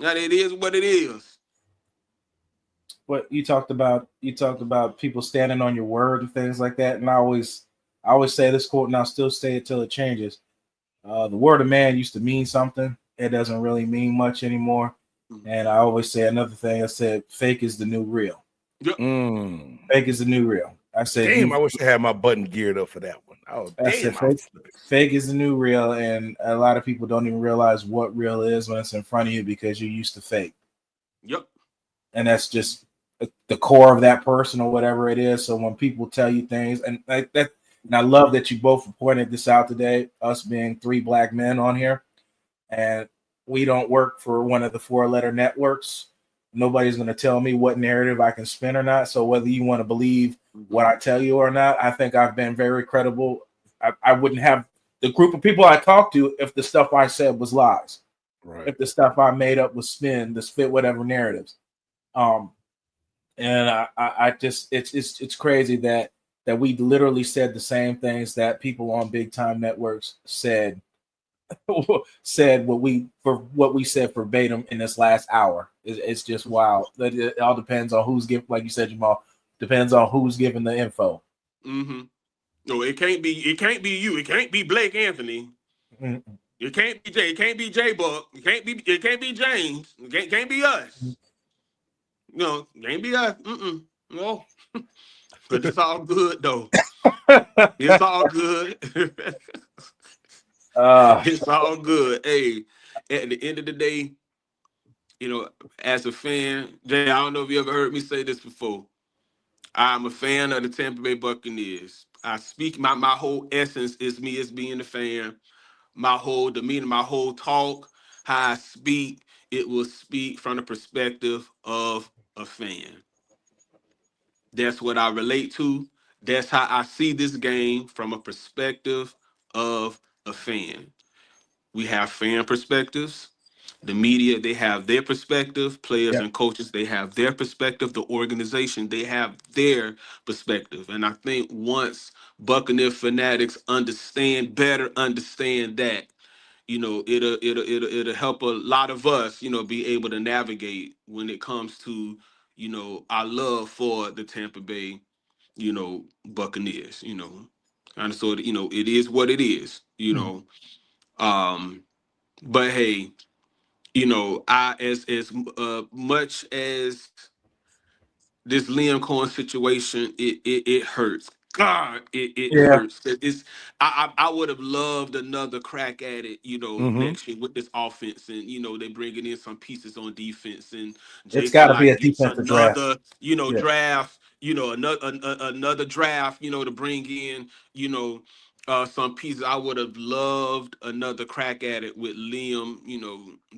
And it is what it is. What you talked about people standing on your word and things like that. And I always say this quote, and I'll still say it till it changes. The word of man used to mean something. It doesn't really mean much anymore. And I always say another thing. I said, fake is the new real. Yep. Fake is the new real. I said, damn, I wish I had my button geared up for that one. Fake is the new real, and a lot of people don't even realize what real is when it's in front of you because you're used to fake. Yep. And that's just the core of that person or whatever it is. So when people tell you things, and I love that you both pointed this out today, us being 3 black men on here, and we don't work for one of the 4-letter networks. Nobody's going to tell me what narrative I can spin or not. So whether you want to believe what I tell you or not, I think I've been very credible. I wouldn't have the group of people I talked to if the stuff I said was lies. Right. If the stuff I made up was spin, to fit whatever narratives. And I just it's crazy that that we literally said the same things that people on big time networks said what we said verbatim in this last hour. It's just wild. It all depends on who's giving, like you said, Jamal, depends on who's giving the info. Mm-hmm. No, it can't be you. It can't be Blake Anthony. Mm-mm. It can't be Jay. It can't be JayBuc. It can't be James. It can't be us. No, it can't be us. No. But it's all good though. It's all good. It's all good. Hey, at the end of the day, as a fan, Jay, I don't know if you ever heard me say this before. I'm a fan of the Tampa Bay Buccaneers. I speak my whole essence is me as being a fan. My whole demeanor, my whole talk, how I speak, it will speak from the perspective of a fan. That's what I relate to. That's how I see this game from a perspective of a fan. We have fan perspectives. The media, they have their perspective. Players and coaches, they have their perspective. The organization, they have their perspective. And I think once Buccaneer fanatics understand that, it'll help a lot of us, be able to navigate when it comes to, our love for the Tampa Bay, Buccaneers, kind of sort of, it is what it is, but hey, I as much as this Liam Coen situation, it hurts. God, it hurts. I would have loved another crack at it, next year with this offense, and they bringing in some pieces on defense, and It's got to be a gets defensive another, draft. Draft, another draft, to bring in, some pieces. I would have loved another crack at it with Liam,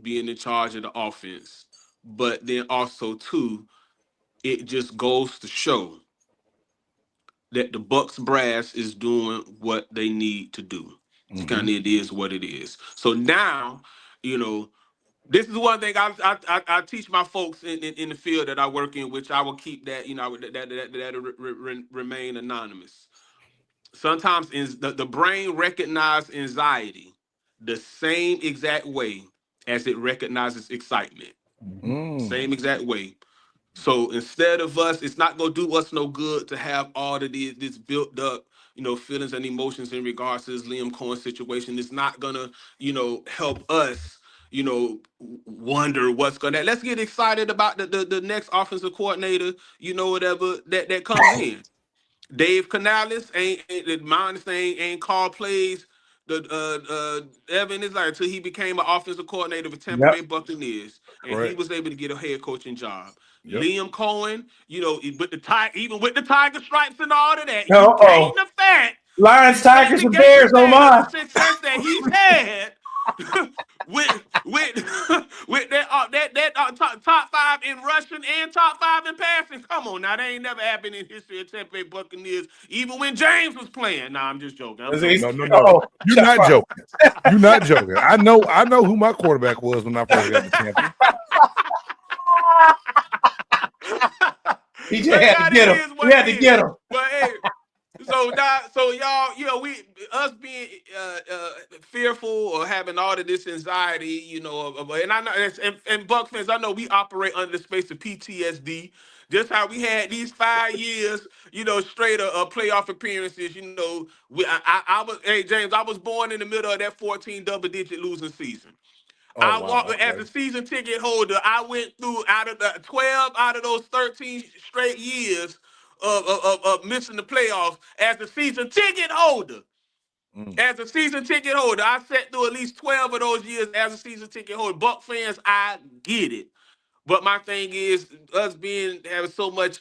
being in charge of the offense, but then also too, it just goes to show that the Bucs brass is doing what they need to do. It's kind of, it is what it is. So now, this is one thing I teach my folks in the field that I work in, which I will keep that, that remain anonymous. Sometimes the brain recognizes anxiety the same exact way as it recognizes excitement. Same exact way. So instead of us, it's not gonna do us no good to have all of this built up, feelings and emotions in regards to this Liam Coen situation. It's not gonna, help us, wonder what's gonna. Let's get excited about the next offensive coordinator, whatever that comes in. Dave Canales ain't my understanding ain't called plays. The Evan is like until he became an offensive coordinator for Tampa Bay Buccaneers, and he was able to get a head coaching job. Liam Coen, with the tiger stripes and all of that, you gain the fact. Lions, Tigers, and Bears. Oh my! The success that he's had with that top 5 in rushing and top 5 in passing. Come on, now that ain't never happened in history of Tampa Bay Buccaneers. Even when James was playing. Nah, I'm just joking. No. You're not joking. You're not joking. I know who my quarterback was when I first got to Tampa. He just had to get him. We had to get him. But hey, so y'all, us being fearful or having all of this anxiety, and I know, and Buck fans, I know we operate under the space of PTSD. Just how we had these 5 years, straight playoff appearances. I was, hey James, I was born in the middle of that 14 double-digit losing season. As a season ticket holder, I went through out of the 12 out of those 13 straight years of missing the playoffs as a season ticket holder. As a season ticket holder, I sat through at least 12 of those years as a season ticket holder. Buck fans, I get it. But my thing is, us having so much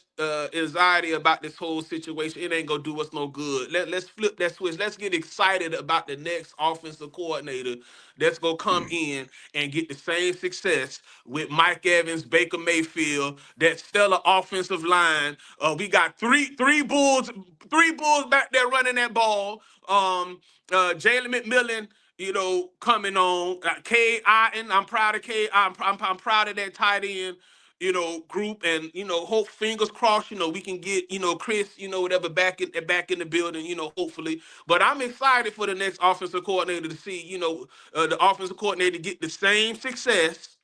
anxiety about this whole situation, it ain't gonna do us no good. Let's flip that switch. Let's get excited about the next offensive coordinator that's gonna come in and get the same success with Mike Evans, Baker Mayfield, that stellar offensive line. We got three bulls back there running that ball. Jalen McMillan, coming on. K.I. I'm proud of K. I'm proud of that tight end. group, and hope, fingers crossed, we can get Chris, whatever, back in the building, hopefully. But I'm excited for the next offensive coordinator to see, the offensive coordinator get the same success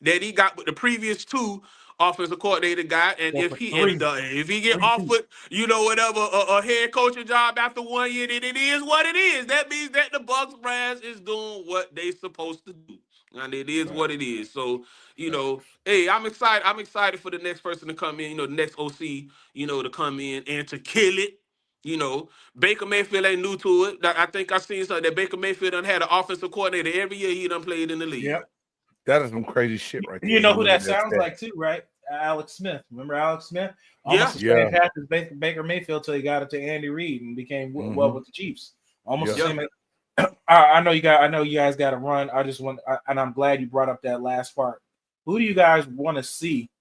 that he got with the previous two offensive coordinator guy, and if he get offered, whatever, a head coaching job after 1 year, then it is what it is. That means that the Bucs brass is doing what they supposed to do, and it is what it is. So, hey, I'm excited. I'm excited for the next person to come in. The next OC, to come in and to kill it. Baker Mayfield ain't new to it. I think I seen something that Baker Mayfield done had an offensive coordinator every year he done played in the league. Yep. That is some crazy shit right there. You know who that sounds like too, right? Alex Smith. Remember Alex Smith? Almost the same path as Baker Mayfield till he got it to Andy Reid and became well with the Chiefs. Almost the same. I know you guys got to run. I just want, and I'm glad you brought up that last part. Who do you guys want to see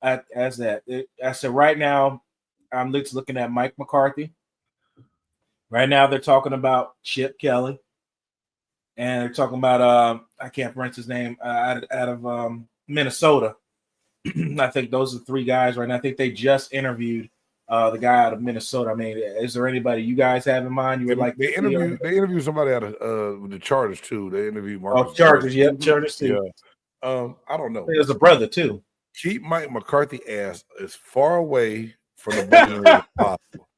as that? I said right now, I'm looking at Mike McCarthy. Right now, they're talking about Chip Kelly. And they're talking about I can't pronounce his name, out of Minnesota. I think those are three guys right now. I think they just interviewed the guy out of Minnesota. I mean, is there anybody you guys have in mind you would like? They interviewed somebody out of the Chargers too. They interviewed Marcus. Oh, Chargers, Chargers too. Yeah. I don't know. There's a brother too. Keep Mike McCarthy ass as far away from the Buccaneers as possible.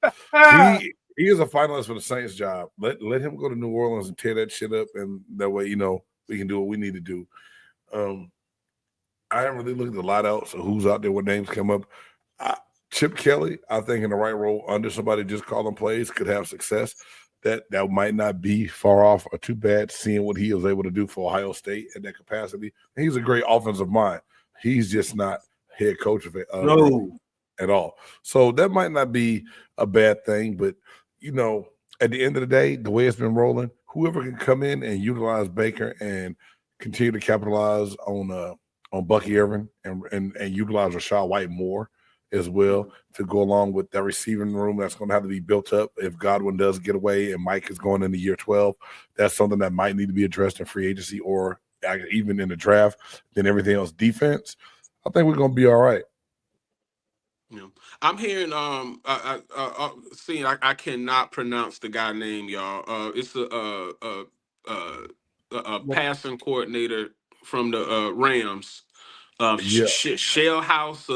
He is a finalist for the Saints job. Let him go to New Orleans and tear that shit up, and that way, we can do what we need to do. I haven't really looked a lot out, so who's out there, what names come up. Chip Kelly, I think in the right role under somebody just calling plays could have success. That might not be far off or too bad, seeing what he was able to do for Ohio State at that capacity. He's a great offensive mind. He's just not head coach of it at all. So that might not be a bad thing, but at the end of the day, the way it's been rolling, whoever can come in and utilize Baker and continue to capitalize on Bucky Irvin and utilize Rachaad White more as well to go along with that receiving room that's going to have to be built up if Godwin does get away and Mike is going into year 12. That's something that might need to be addressed in free agency or even in the draft. Then everything else, defense, I think we're going to be all right. Yeah. I'm hearing I cannot pronounce the guy name, y'all. It's a passing coordinator from the Rams. Shell House.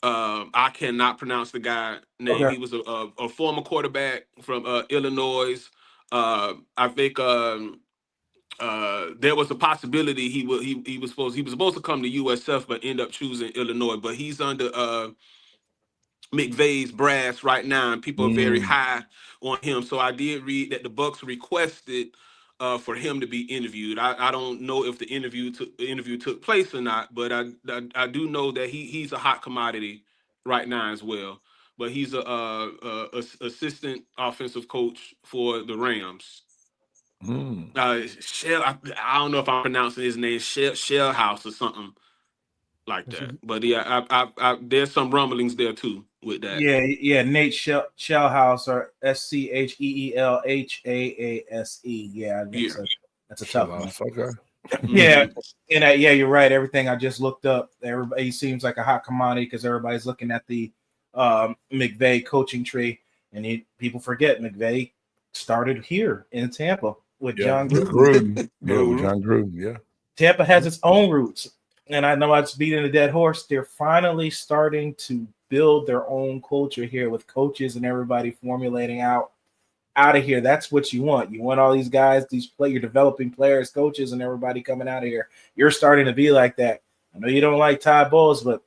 I cannot pronounce the guy name. Okay. He was a former quarterback from Illinois. I think there was a possibility he was supposed to come to USF, but end up choosing Illinois. But he's under McVay's brass right now, and people are very high on him. So I did read that the Bucs requested for him to be interviewed. I don't know if the interview took place or not, but I do know that he's a hot commodity right now as well. But he's a assistant offensive coach for the Rams. Shell, I don't know if I'm pronouncing his name, Shell House or something like that. But yeah, I there's some rumblings there too with that. Yeah, Nate Shellhouse, or SCHEELHAASE. Yeah, that's a tough one. Okay. Yeah, and you're right. Everything I just looked up, he seems like a hot commodity because everybody's looking at the McVay coaching tree, and people forget McVay started here in Tampa with John Gruden. With John Gruden. Yeah, Tampa has its own roots, and I know it's beating a dead horse. They're finally starting to build their own culture here with coaches and everybody formulating out of here. That's what you want. You want all these guys, you're developing players, coaches, and everybody coming out of here. You're starting to be like that. I know you don't like Todd Bowles, but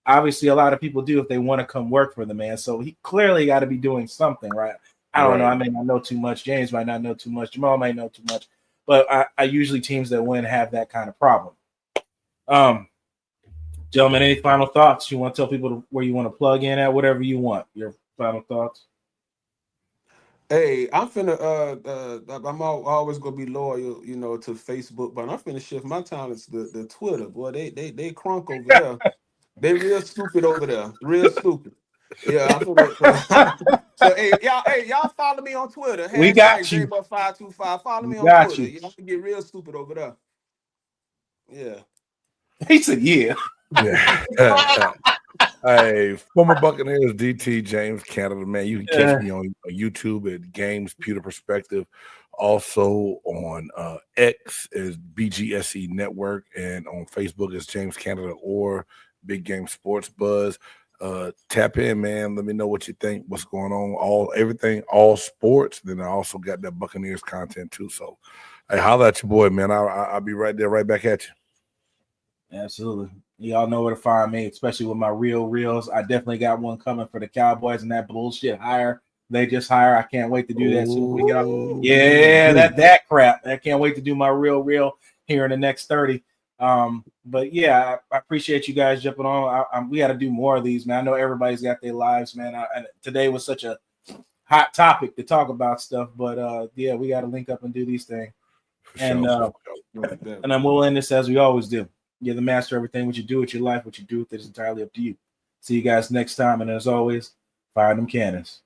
obviously a lot of people do if they want to come work for the man. So he clearly got to be doing something, right? I don't know. I may not know too much. James might not know too much. Jamal might know too much. But I usually teams that win have that kind of problem. Gentlemen, any final thoughts? You want to tell people where you want to plug in at? Whatever you want. Your final thoughts? Hey, I'm finna. I'm always gonna be loyal, to Facebook, but I'm finna shift my talents to the Twitter. Boy, they crunk over there. They real stupid over there. Real stupid. Yeah. I'm finna, so y'all follow me on Twitter. We got you. JayBuc525. Follow me on Twitter. Y'all can get real stupid over there. Yeah. He said, yeah. Yeah. Hey, former Buccaneers DT James Cannida, man. You can catch me on YouTube at Games Pewter Perspective. Also on X is BGSE Network, and on Facebook is James Cannida or Big Game Sports Buzz. Tap in, man. Let me know what you think, what's going on, everything, all sports. Then I also got that Buccaneers content too. So hey, holla at your boy, man. I'll be right there, right back at you. Absolutely. Y'all know where to find me, especially with my reels. I definitely got one coming for the Cowboys and that bullshit hire they just hire. I can't wait to do that soon. We get off. Yeah, that crap. I can't wait to do my reel here in the next 30. But yeah, I appreciate you guys jumping on. We got to do more of these, man. I know everybody's got their lives, man. And today was such a hot topic to talk about stuff, but yeah, we got to link up and do these things. And then we'll end this as we always do. You're the master of everything. What you do with your life, what you do with it is entirely up to you. See you guys next time. And as always, fire them cannons.